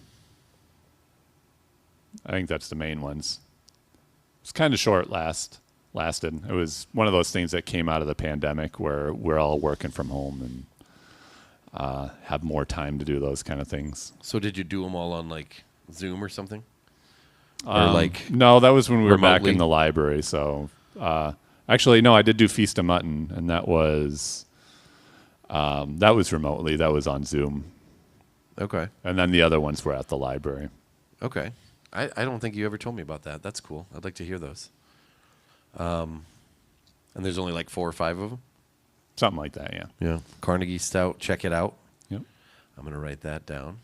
I think that's the main ones. It's kind of short lasted. It was one of those things that came out of the pandemic where we're all working from home and have more time to do those kind of things. So did you do them all on like Zoom or something? Or like No, that was when we were back remotely? in the library. So actually, no, I did do Feast of Mutton, and that was remotely. That was on Zoom, Okay. and then the other ones were at the library. Okay. I don't think you ever told me about that. That's cool. I'd like to hear those. And there's only like 4 or 5 of them? Something like that, yeah. Yeah. Carnegie Stout, check it out. Yep. I'm I'm going to write that down.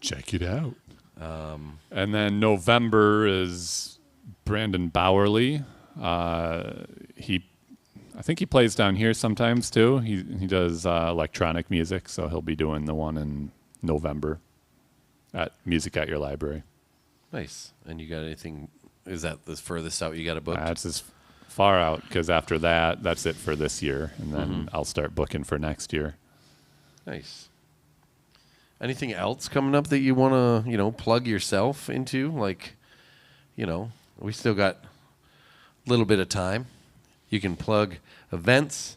Check it out. And then November is Brandon Bowerly. I think he plays down here sometimes too. He does electronic music, so he'll be doing the one in November at Music at Your Library. Nice. And you got anything? Is that the furthest out you got a book? That's as far out because after that, that's it for this year, and then I'll start booking for next year. Nice. Anything else coming up that you want to, plug yourself into? Like, we still got a little bit of time. You can plug events.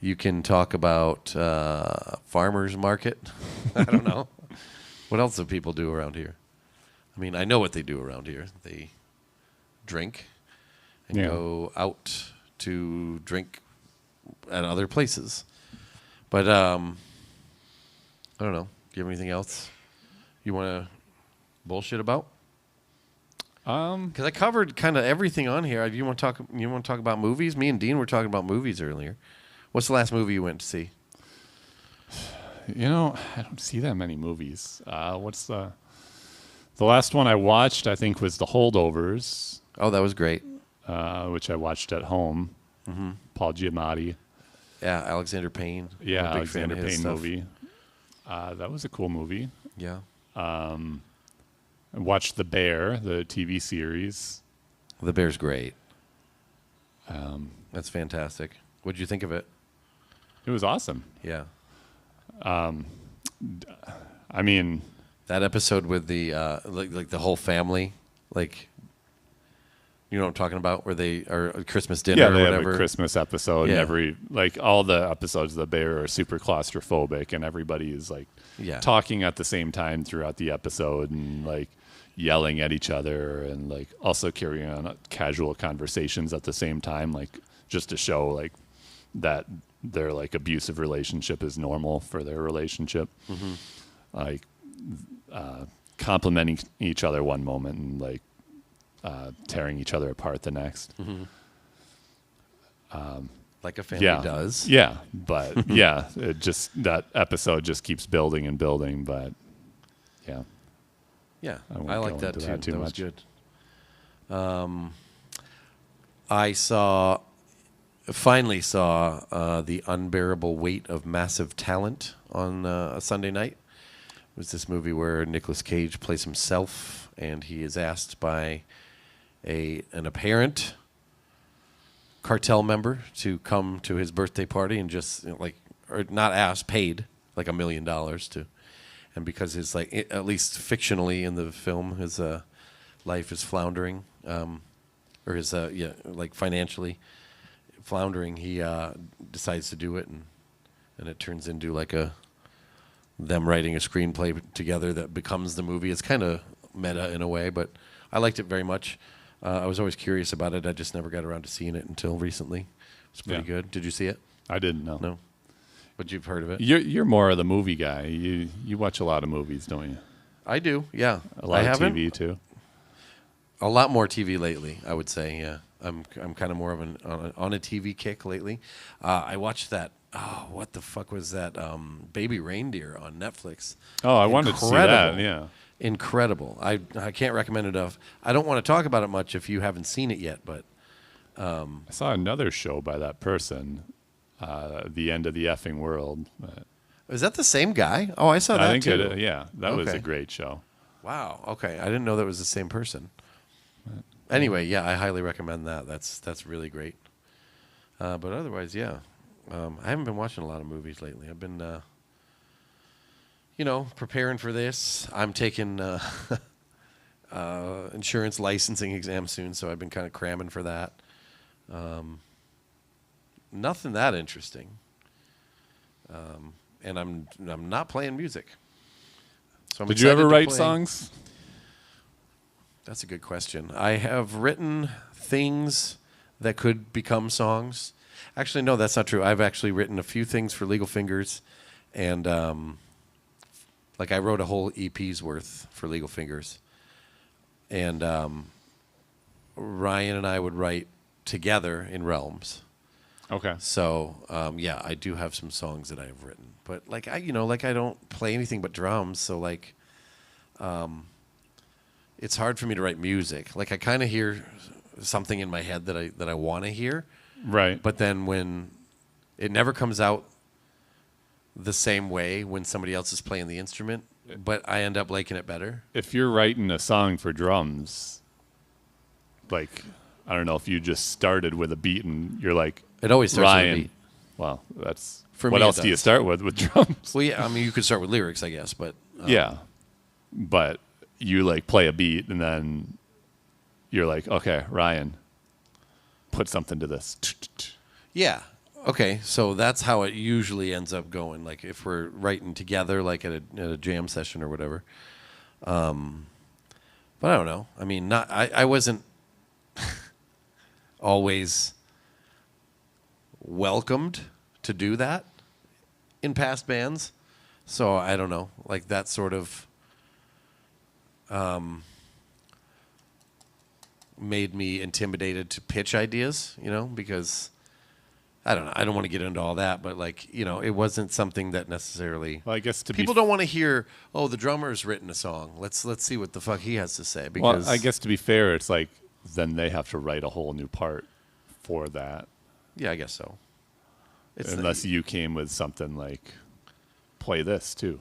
You can talk about farmers market. I don't know. What else do people do around here? I mean, I know what they do around here. They drink and Yeah. go out to drink at other places. But I don't know. Do you have anything else you want to bullshit about? Because I covered kind of everything on here. You want to talk? You want to talk about movies? Me and Dean were talking about movies earlier. What's the last movie you went to see? I don't see that many movies. What's the last one I watched? I think was The Holdovers, Oh, that was great. which I watched at home. Paul Giamatti. Yeah, Alexander Payne. Yeah, I'm a big fan Alexander of his Payne stuff. movie. That was a cool movie. Yeah, I watched The Bear, the TV series. The Bear's great. That's fantastic. What'd you think of it? It was awesome. Yeah, I mean, that episode with the like the whole family, like You know what I'm talking about? Where they are a Christmas dinner Yeah, or they whatever. have a Christmas episode, Yeah. and all the episodes of The Bear are super claustrophobic, and everybody is like Yeah. talking at the same time throughout the episode, and like yelling at each other, and like also carrying on casual conversations at the same time, like just to show like that their like abusive relationship is normal for their relationship. Mm-hmm. Like complimenting each other one moment and like tearing each other apart the next. Mm-hmm. Like a family does. Yeah, but yeah, that episode just keeps building and building. But yeah, Yeah, won't I go like that into too. that too That was much. good. I finally saw The Unbearable Weight of Massive Talent on a Sunday night. It was this movie where Nicolas Cage plays himself, and he is asked by an apparent cartel member to come to his birthday party and just or not asked, paid like $1 million to, and because his at least fictionally in the film his life is floundering, or his financially floundering, he decides to do it, and it turns into like them writing a screenplay together that becomes the movie. It's kind of meta in a way, but I liked it very much. I was always curious about it. I just never got around to seeing it until recently. It's pretty good. Did you see it? I didn't know. No, but you've heard of it. You're more of the movie guy. You watch a lot of movies, don't you? I do. Yeah, A lot I of haven't. TV too. A lot more TV lately, I would say. Yeah, I'm kind of more of on a TV kick lately. I watched that. Oh, what the fuck was that? Baby Reindeer on Netflix. Oh, I wanted to see that. Yeah. Incredible. I can't recommend it enough. I don't want to talk about it much if you haven't seen it yet, but I saw another show by that person, The End of the Effing World. is that the same guy? Oh, I saw that I think too. yeah, that was Okay. a great show. Wow. Okay, I didn't know that was the same person. Anyway, yeah, I highly recommend that. That's really great. But otherwise, yeah, I haven't been watching a lot of movies lately. I've been, preparing for this. I'm taking insurance licensing exam soon, so I've been kind of cramming for that. Nothing that interesting. And I'm not playing music. So I'm Did you ever excited to write play. songs? That's a good question. I have written things that could become songs. Actually, no, that's not true. I've actually written a few things for Legal Fingers, and I wrote a whole EP's worth for Legal Fingers. And Ryan and I would write together in Realms. Okay. So yeah, I do have some songs that I have written, but I don't play anything but drums, so it's hard for me to write music. I kind of hear something in my head that I want to hear, Right. but then when it never comes out the same way when somebody else is playing the instrument, but I end up liking it better. If you're writing a song for drums, I don't know if you just started with a beat and you're like, It always starts Ryan. with a beat. Well, that's For what me, it else do you does. start with drums? Well, yeah, I mean, you could start with lyrics, I guess, but Yeah, but you play a beat and then you're like, okay, Ryan, put something to this. yeah. Okay, so that's how it usually ends up going. If we're writing together, at a jam session or whatever. But I don't know. I mean, I wasn't always welcomed to do that in past bands, so I don't know. That sort of made me intimidated to pitch ideas, because I don't know. I don't want to get into all that, but it wasn't something that necessarily. Well, I guess People don't want to hear, oh, the drummer's written a song. Let's see what the fuck he has to say. Because Well, I guess to be fair, it's then they have to write a whole new part for that. yeah, I guess so. Unless you came with something play this too.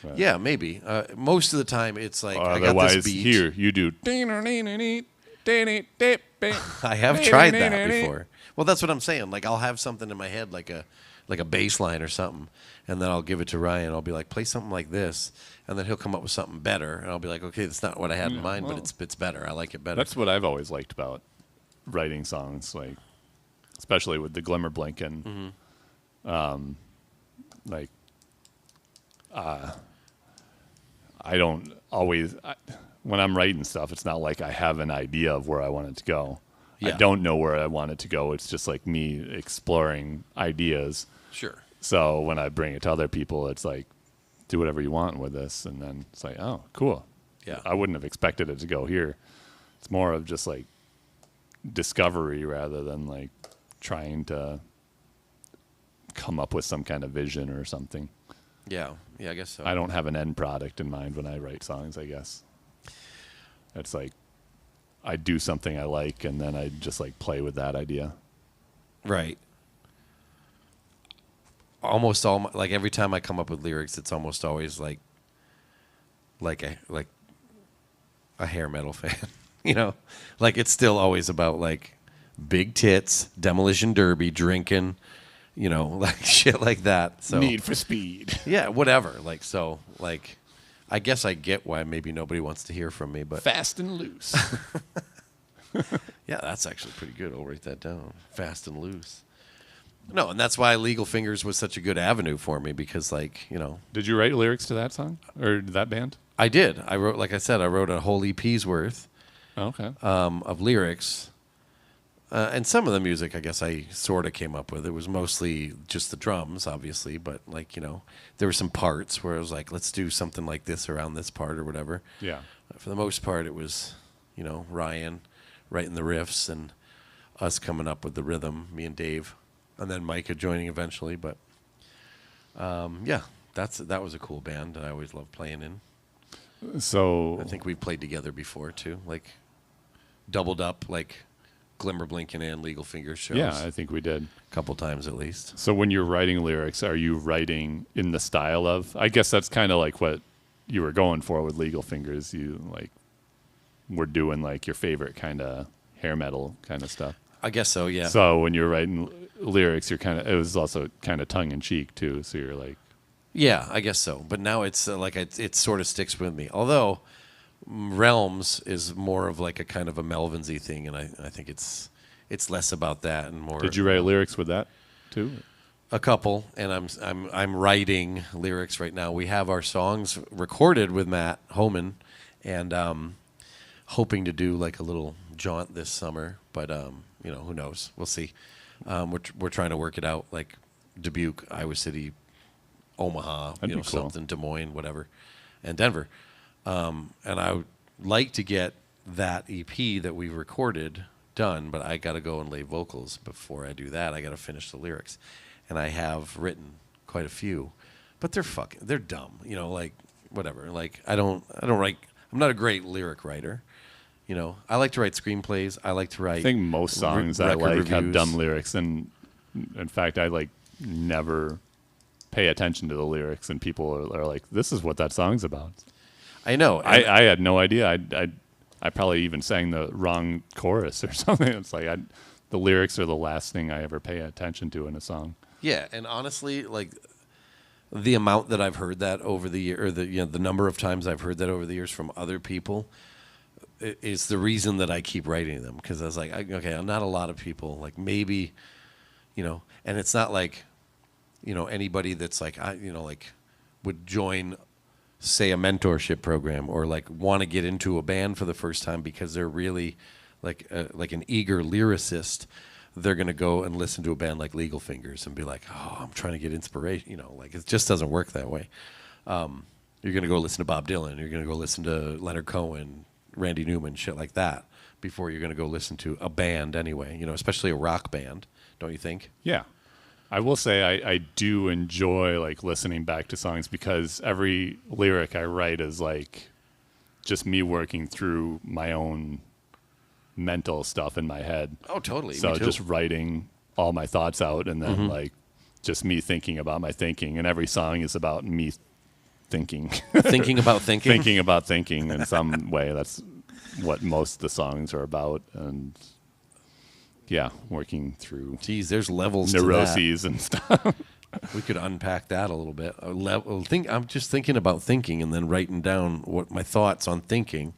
Right. Yeah, maybe. Most of the time, it's I got Otherwise, this beat. here you do. I have tried that before. Well, that's what I'm saying. I'll have something in my head, like like a bass line or something, and then I'll give it to Ryan. I'll be like, play something like this, and then he'll come up with something better, and I'll be like, okay, that's not what I had in mind, but it's better. I like it better. That's what I've always liked about writing songs, like especially with the Glimmer Blinking. Like, I don't always when I'm writing stuff, it's not like I have an idea of where I want it to go. Yeah. I don't know where I want it to go. It's just like me exploring ideas. Sure. So when I bring it to other people, it's like, do whatever you want with this. And then it's like, oh, cool. Yeah. I wouldn't have expected it to go here. It's more of just like discovery rather than like trying to come up with some kind of vision or something. Yeah. Yeah, I guess so. I don't have an end product in mind when I write songs, I guess. It's like I do something I like, and then I just like play with that idea. Right. Almost all like every time I come up with lyrics, it's almost always like a hair metal fan, you know, like it's still always about like big tits, Demolition Derby, drinking, you know, like shit like that. So Need for Speed. yeah, whatever. Like so, like I guess I get why maybe nobody wants to hear from me, but Fast and Loose. yeah, that's actually pretty good. I'll write that down. Fast and Loose. No, and that's why Legal Fingers was such a good avenue for me because, like, you know. Did you write lyrics to that song or that band? I did. I wrote, like I said, I wrote a whole EP's worth Okay. of lyrics. And some of the music, I guess, I sort of came up with. It was mostly just the drums, obviously, but, like, you know, there were some parts where I was like, let's do something like this around this part or whatever. Yeah. For the most part, it was, you know, Ryan writing the riffs and us coming up with the rhythm, me and Dave, and then Micah joining eventually. But yeah, that was a cool band that I always loved playing in. So I think we played together before too, like doubled up, like Glimmer Blinking and Legal Fingers shows. yeah, I think we did. A couple times at least. So when you're writing lyrics, are you writing in the style of? I guess that's kind of like what you were going for with Legal Fingers. You like were doing like your favorite kind of hair metal kind of stuff. I guess so, yeah. So when you're writing lyrics, you're kind of. It was also kind of tongue in cheek too. So you're like, Yeah, I guess so. But now it's like it sort of sticks with me. Although Realms is more of like a kind of a Melvinsy thing, and I think it's less about that and more. did you write lyrics with that too? A couple, and I'm writing lyrics right now. We have our songs recorded with Matt Homan, and hoping to do like a little jaunt this summer. But you know, who knows? We'll see. We're trying to work it out, like Dubuque, Iowa City, Omaha, That'd you know, be cool. something, Des Moines, whatever, and Denver. And I would like to get that EP that we recorded done, but I got to go and lay vocals before I do that. I got to finish the lyrics, and I have written quite a few, but they're dumb, you know, like whatever. Like I don't write. I'm not a great lyric writer. You know, I like to write screenplays. I like to write. I think most songs I record like have reviews. dumb lyrics, and in fact, I like never pay attention to the lyrics, and people are like, "This is what that song's about." I know. I had no idea. I probably even sang the wrong chorus or something. It's like the lyrics are the last thing I ever pay attention to in a song. Yeah, and honestly, like the amount that I've heard that over the year, or the number of times I've heard that over the years from other people, is the reason that I keep writing them. Because I was like, okay, not a lot of people, like maybe, you know, and it's not like, you know, anybody that's like, like would join, say, a mentorship program or like want to get into a band for the first time because they're really like an eager lyricist. They're going to go and listen to a band like Legal Fingers and be like, oh, I'm trying to get inspiration. You know, like it just doesn't work that way. You're going to go listen to Bob Dylan. You're going to go listen to Leonard Cohen, Randy Newman, shit like that before you're going to go listen to a band anyway, you know, especially a rock band, don't you think? Yeah. I will say I do enjoy like listening back to songs because every lyric I write is like just me working through my own mental stuff in my head. Oh, totally. So Me too. just writing all my thoughts out and then like just me thinking about my thinking. And every song is about me thinking. Thinking about thinking? Thinking about thinking in some way. That's what most of the songs are about. And yeah, working through Geez, there's levels neuroses and stuff. to that. We could unpack that a little bit. I'm just thinking about thinking and then writing down what my thoughts on thinking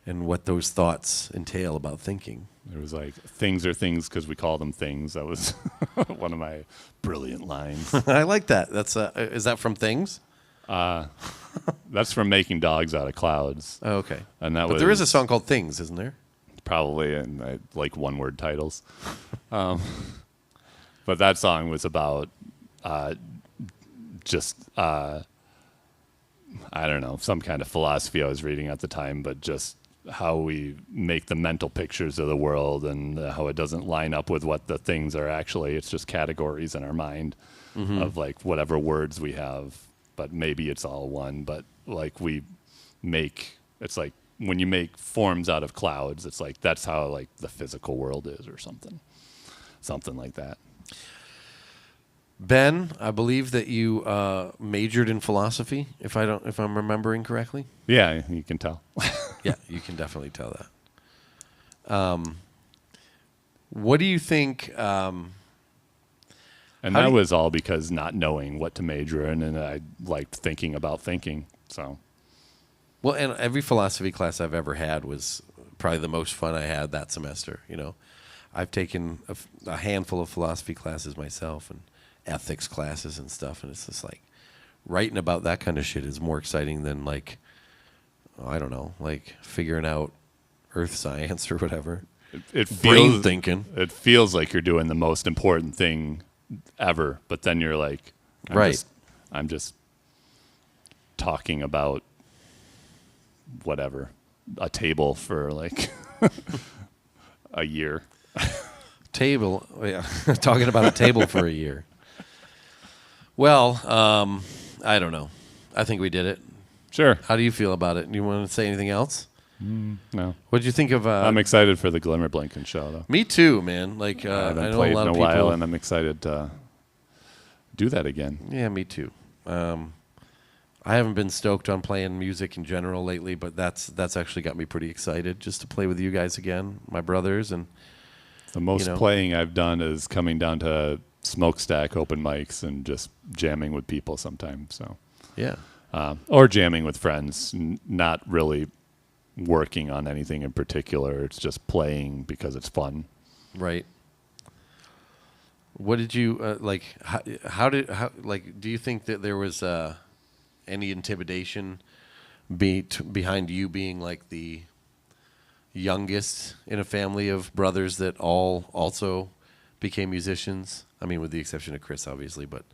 and what those thoughts entail about thinking. There was like, things are things because we call them things. That was one of my brilliant lines. I like that. That's is that from Things? That's from Making Dogs Out of Clouds. Oh, okay. And that but there is a song called Things, isn't there? Probably, and like one-word titles. But that song was about I don't know, some kind of philosophy I was reading at the time, but just how we make the mental pictures of the world and how it doesn't line up with what the things are actually. It's just categories in our mind of like whatever words we have, but maybe it's all one. But like it's like when you make forms out of clouds, it's like that's how like the physical world is or something like that. Ben, I believe that you majored in philosophy, if I'm remembering correctly. Yeah, you can tell. Yeah, you can definitely tell that. What do you think? And that was all because not knowing what to major in, and I liked thinking about thinking. So, well, and every philosophy class I've ever had was probably the most fun I had that semester. You know, I've taken a handful of philosophy classes myself and ethics classes and stuff, and it's just like writing about that kind of shit is more exciting than like, I don't know, like figuring out earth science or whatever. It Brain feels, thinking. It feels like you're doing the most important thing ever, but then you're like, I'm just talking about whatever, a table for like a year. Table, yeah, talking about a table for a year. Well, I don't know. I think we did it. Sure. How do you feel about it? You want to say anything else? No. What did you think of? I'm excited for the Glimmer Blinken show, though. Me too, man. Like I haven't I know played a lot in of a people. while, and I'm excited to do that again. Yeah, me too. I haven't been stoked on playing music in general lately, but that's actually got me pretty excited just to play with you guys again, my brothers, and the most playing I've done is coming down to smokestack open mics and just jamming with people sometimes. So yeah, or jamming with friends, not really working on anything in particular. It's just playing because it's fun. Right. What did you like? How do you think that there was any intimidation behind you being like the youngest in a family of brothers that all also became musicians? I mean, with the exception of Chris, obviously, but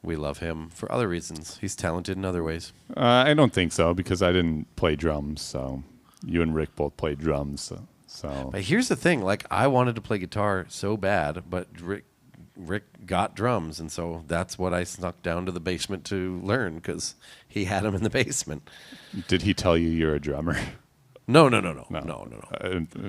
we love him for other reasons. He's talented in other ways. I don't think so, because I didn't play drums. So you and Rick both played drums. So. But here's the thing: like, I wanted to play guitar so bad, but Rick got drums, and so that's what I snuck down to the basement to learn because he had them in the basement. Did he tell you you're a drummer? No.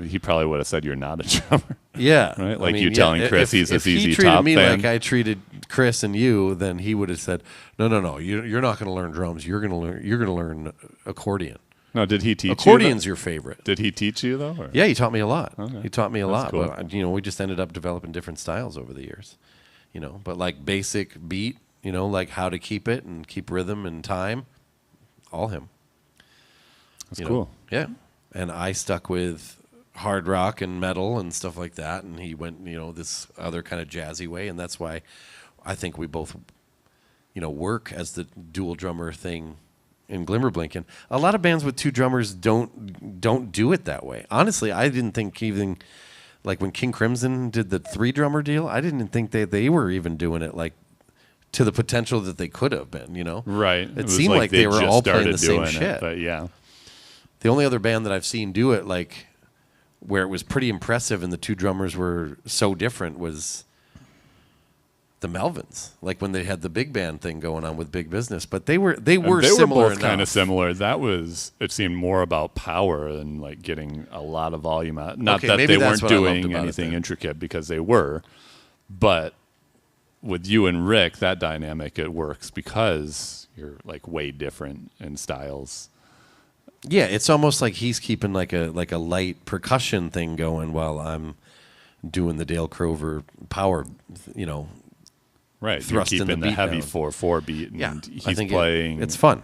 He probably would have said you're not a drummer. Yeah. Right? Like you telling Chris he's a ZZ Top fan. If he treated me like I treated Chris and you, then he would have said, no, you're not going to learn drums. You're going to learn accordion. No, did he teach you? Accordion's your favorite. Did he teach you, though? Or? Yeah, he taught me a lot. Okay. He taught me a lot. Cool. But, we just ended up developing different styles over the years. But like basic beat, like how to keep it and keep rhythm and time, all him. That's cool. Yeah. And I stuck with hard rock and metal and stuff like that, and he went, this other kind of jazzy way, and that's why I think we both, work as the dual drummer thing in Glimmer Blinken. A lot of bands with two drummers don't do it that way. Honestly, I didn't think even like when King Crimson did the 3-drummer deal, I didn't think they were even doing it like to the potential that they could have been. Right. It seemed like they were all playing the same shit. But yeah. The only other band that I've seen do it, like, where it was pretty impressive and the two drummers were so different, was the Melvins. Like when they had the big band thing going on with Big Business, but they were similar both kind of similar. That was, it seemed more about power and like getting a lot of volume out. Not that they weren't doing anything intricate, because they were, but with you and Rick, that dynamic, it works because you're like way different in styles. Yeah, it's almost like he's keeping like a light percussion thing going while I'm doing the Dale Crover power, Right. thrusting You're keeping the beat heavy down. 4/4 beat, and Yeah, I he's think playing it's fun.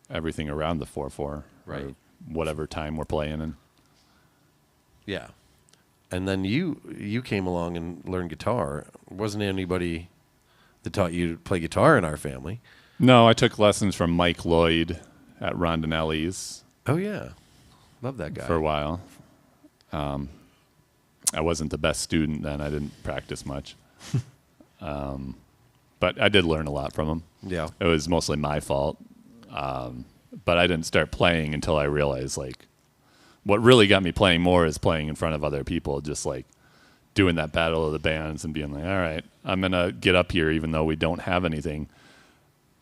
everything around the 4/4, Right. or whatever time we're playing in. Yeah. And then you came along and learned guitar. Wasn't anybody that taught you to play guitar in our family? No, I took lessons from Mike Lloyd at Rondinelli's Oh yeah, love that guy. for a while. I wasn't the best student then. I didn't practice much. But I did learn a lot from him. Yeah. It was mostly my fault. But I didn't start playing until I realized, like, what really got me playing more is playing in front of other people, just like doing that battle of the bands and being like, all right, I'm going to get up here even though we don't have anything.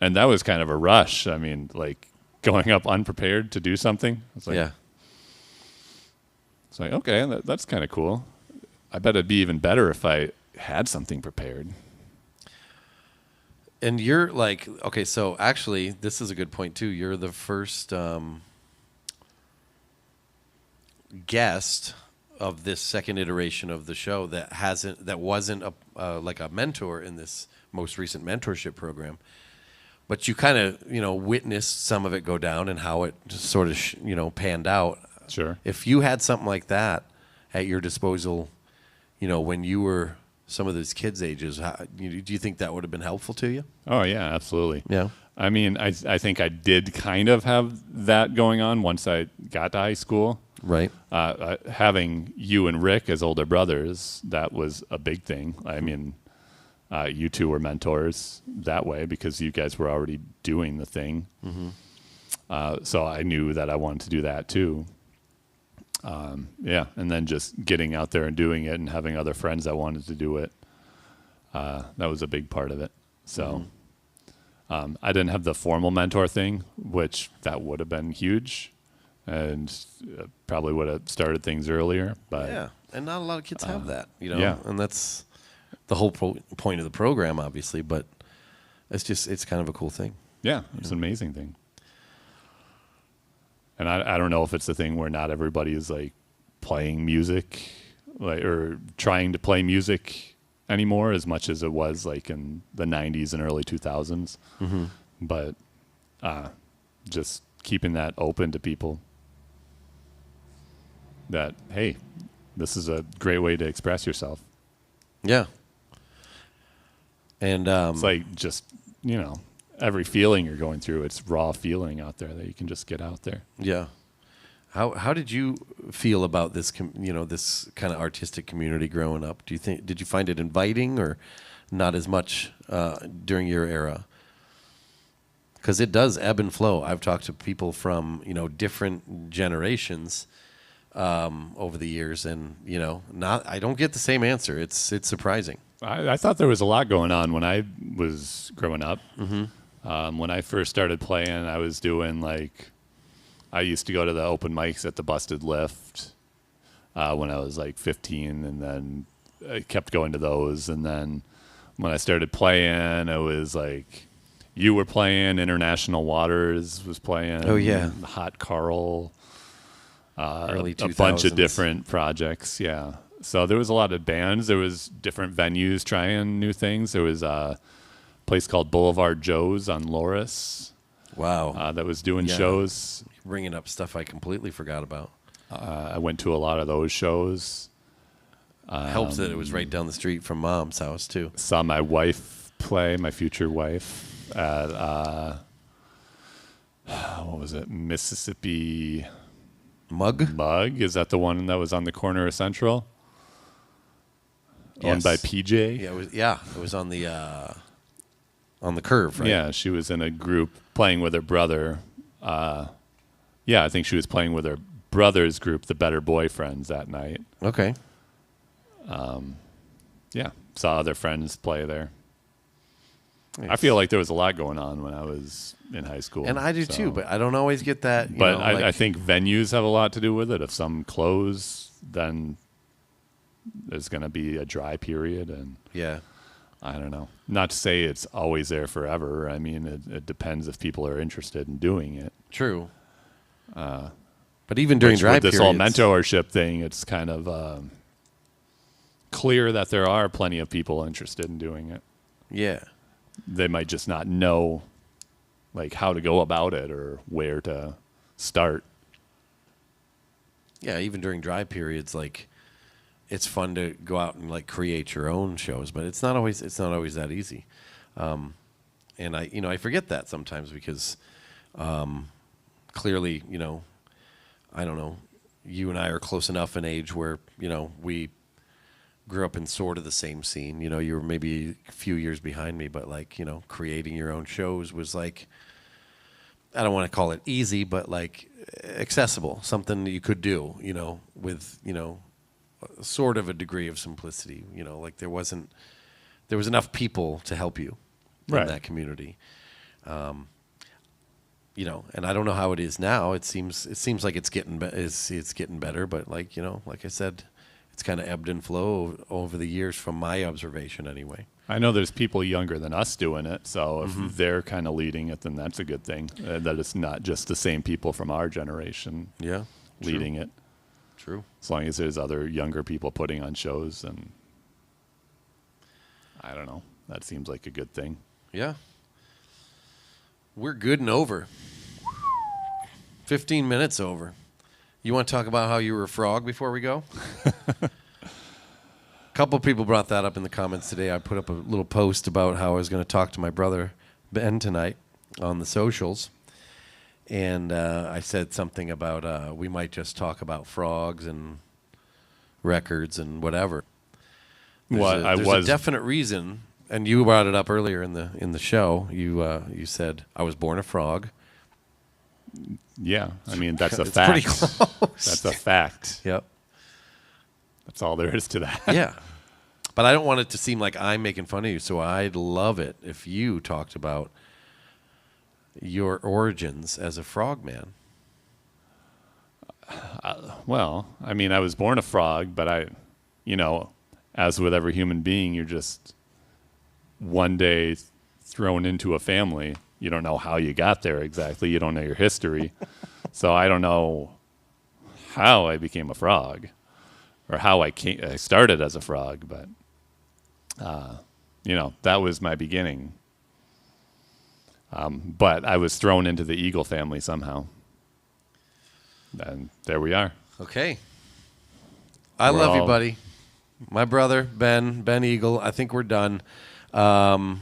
And that was kind of a rush. I mean, like, going up unprepared to do something. It's like, Yeah. It's like, okay, that's kind of cool. I bet it'd be even better if I had something prepared. And you're like, okay, so actually, this is a good point too. You're the first guest of this second iteration of the show that wasn't like a mentor in this most recent mentorship program, but you kind of witnessed some of it go down and how it just sort of panned out. Sure. If you had something like that at your disposal, when you were some of those kids' ages, do you think that would have been helpful to you? Oh, yeah, absolutely. Yeah. I mean, I think I did kind of have that going on once I got to high school. Right. Having you and Rick as older brothers, that was a big thing. I mean, you two were mentors that way because you guys were already doing the thing. Mm-hmm. So I knew that I wanted to do that too. Yeah, and then just getting out there and doing it and having other friends that wanted to do it, that was a big part of it. So I didn't have the formal mentor thing, which that would have been huge and probably would have started things earlier. But Yeah, and not a lot of kids have that, Yeah. and that's the whole point of the program, obviously, but it's kind of a cool thing. yeah, it's an amazing thing. And I don't know if it's the thing where not everybody is like playing music, like, or trying to play music anymore as much as it was like in the 90s and early 2000s. Mm-hmm. But just keeping that open to people that, hey, this is a great way to express yourself. Yeah. And It's like just, every feeling you're going through, it's raw feeling out there that you can just get out there. yeah. How did you feel about this this kind of artistic community growing up? Did you find it inviting or not as much during your era? Because it does ebb and flow. I've talked to people from different generations over the years, and I don't get the same answer. It's surprising. I thought there was a lot going on when I was growing up. Mm-hmm. When I first started playing, I was doing I used to go to the open mics at the Busted Lift when I was like 15, and then I kept going to those. And then when I started playing, it was like you were playing, International Waters was playing. Oh, yeah. Hot Carl. Early 2000s. A bunch of different projects, yeah. So there was a lot of bands. There was different venues trying new things. There was a place called Boulevard Joe's on Loris. Wow. That was doing shows. Bringing up stuff I completely forgot about. I went to a lot of those shows. Helps that it was right down the street from Mom's house, too. Saw my wife play, my future wife, at, what was it, Mississippi Mug? Is that the one that was on the corner of Central? Owned Yes. by PJ? Yeah, it was on the curve, right? Yeah, she was in a group playing with her brother. Yeah, I think she was playing with her brother's group, the Better Boyfriends, that night. Okay. Yeah, saw other friends play there. Nice. I feel like there was a lot going on when I was in high school. And I do too, but I don't always get that. But I think venues have a lot to do with it. If some close, then there's going to be a dry period. And yeah. I don't know. Not to say it's always there forever. I mean, it depends if people are interested in doing it. True. But even during dry with periods. this whole mentorship thing, it's kind of clear that there are plenty of people interested in doing it. Yeah. They might just not know like how to go about it or where to start. Yeah, even during dry periods, like it's fun to go out and like create your own shows, but it's not always that easy. And I forget that sometimes because clearly, I don't know, you and I are close enough in age where, we grew up in sort of the same scene. You were maybe a few years behind me, but like, creating your own shows was like, I don't want to call it easy, but like accessible, something that you could do, with, sort of a degree of simplicity, like there was enough people to help you in that community. And I don't know how it is now. It seems like it's getting better, but like, like I said, it's kind of ebbed and flowed over the years from my observation anyway. I know there's people younger than us doing it, so if they're kind of leading it, then that's a good thing. That it's not just the same people from our generation leading it. True. As long as there's other younger people putting on shows, and I don't know, that seems like a good thing. Yeah. We're good and over. 15 minutes over. You want to talk about how you were a frog before we go? A couple people brought that up in the comments today. I put up a little post about how I was going to talk to my brother Ben tonight on the socials. And I said something about we might just talk about frogs and records and whatever. There's a definite reason, and you brought it up earlier in the show. You said I was born a frog. Yeah, I mean that's a it's fact. Pretty close. That's a fact. Yep. That's all there is to that. Yeah. But I don't want it to seem like I'm making fun of you, so I'd love it if you talked about your origins as a frogman. Well, I mean, I was born a frog, but as with every human being, you're just one day thrown into a family. You don't know how you got there exactly. You don't know your history. So I don't know how I became a frog or how I started as a frog, but that was my beginning. But I was thrown into the eagle family somehow. And there we are. Okay. I love you, buddy. My brother, Ben Eagle. I think we're done.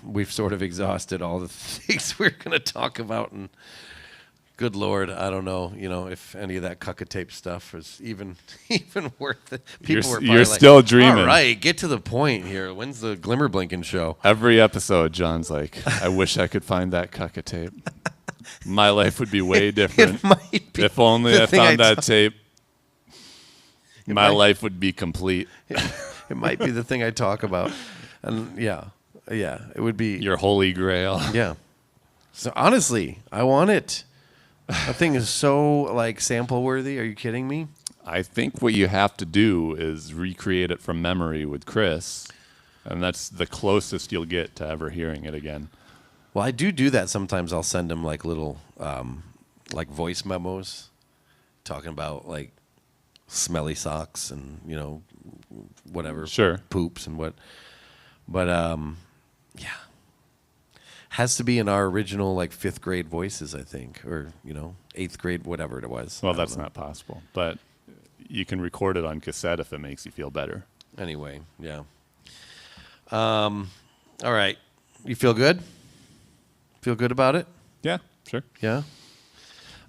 We've sort of exhausted all the things we're going to talk about. And good Lord, I don't know, if any of that cucka tape stuff is even worth it. You're still dreaming. All right, get to the point here. When's the Glimmer Blinking show? Every episode, John's like, I wish I could find that cucka tape. My life would be way different. It might be if only I found that tape. My life would be complete. It might be the thing I talk about. And yeah, it would be. Your holy grail. Yeah. So honestly, I want it. That thing is so like sample worthy. Are you kidding me? I think what you have to do is recreate it from memory with Chris, and that's the closest you'll get to ever hearing it again. Well, I do that sometimes. I'll send him like little like voice memos talking about like smelly socks and whatever poops and what. But yeah. Has to be in our original, like, 5th grade voices, I think, or, 8th grade, whatever it was. Well, that's not possible, but you can record it on cassette if it makes you feel better. Anyway, yeah. All right. You feel good? Feel good about it? Yeah, sure. Yeah.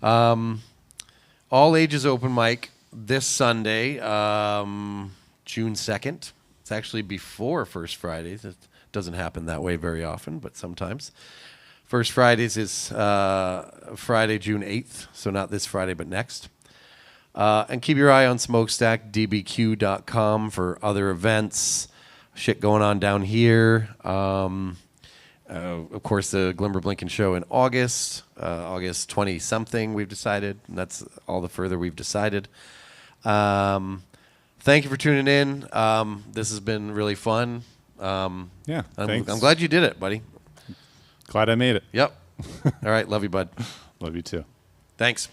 All ages open mic this Sunday, June 2nd. It's actually before First Fridays. Doesn't happen that way very often, but sometimes. First Fridays is Friday, June 8th, so not this Friday, but next. And keep your eye on smokestackdbq.com for other events, shit going on down here. Of course, the Glimmer Blinking show in August 20-something, we've decided. And that's all the further we've decided. Thank you for tuning in. This has been really fun. Yeah, I'm glad you did it, buddy. Glad I made it. Yep. All right. Love you, bud. Love you too. Thanks.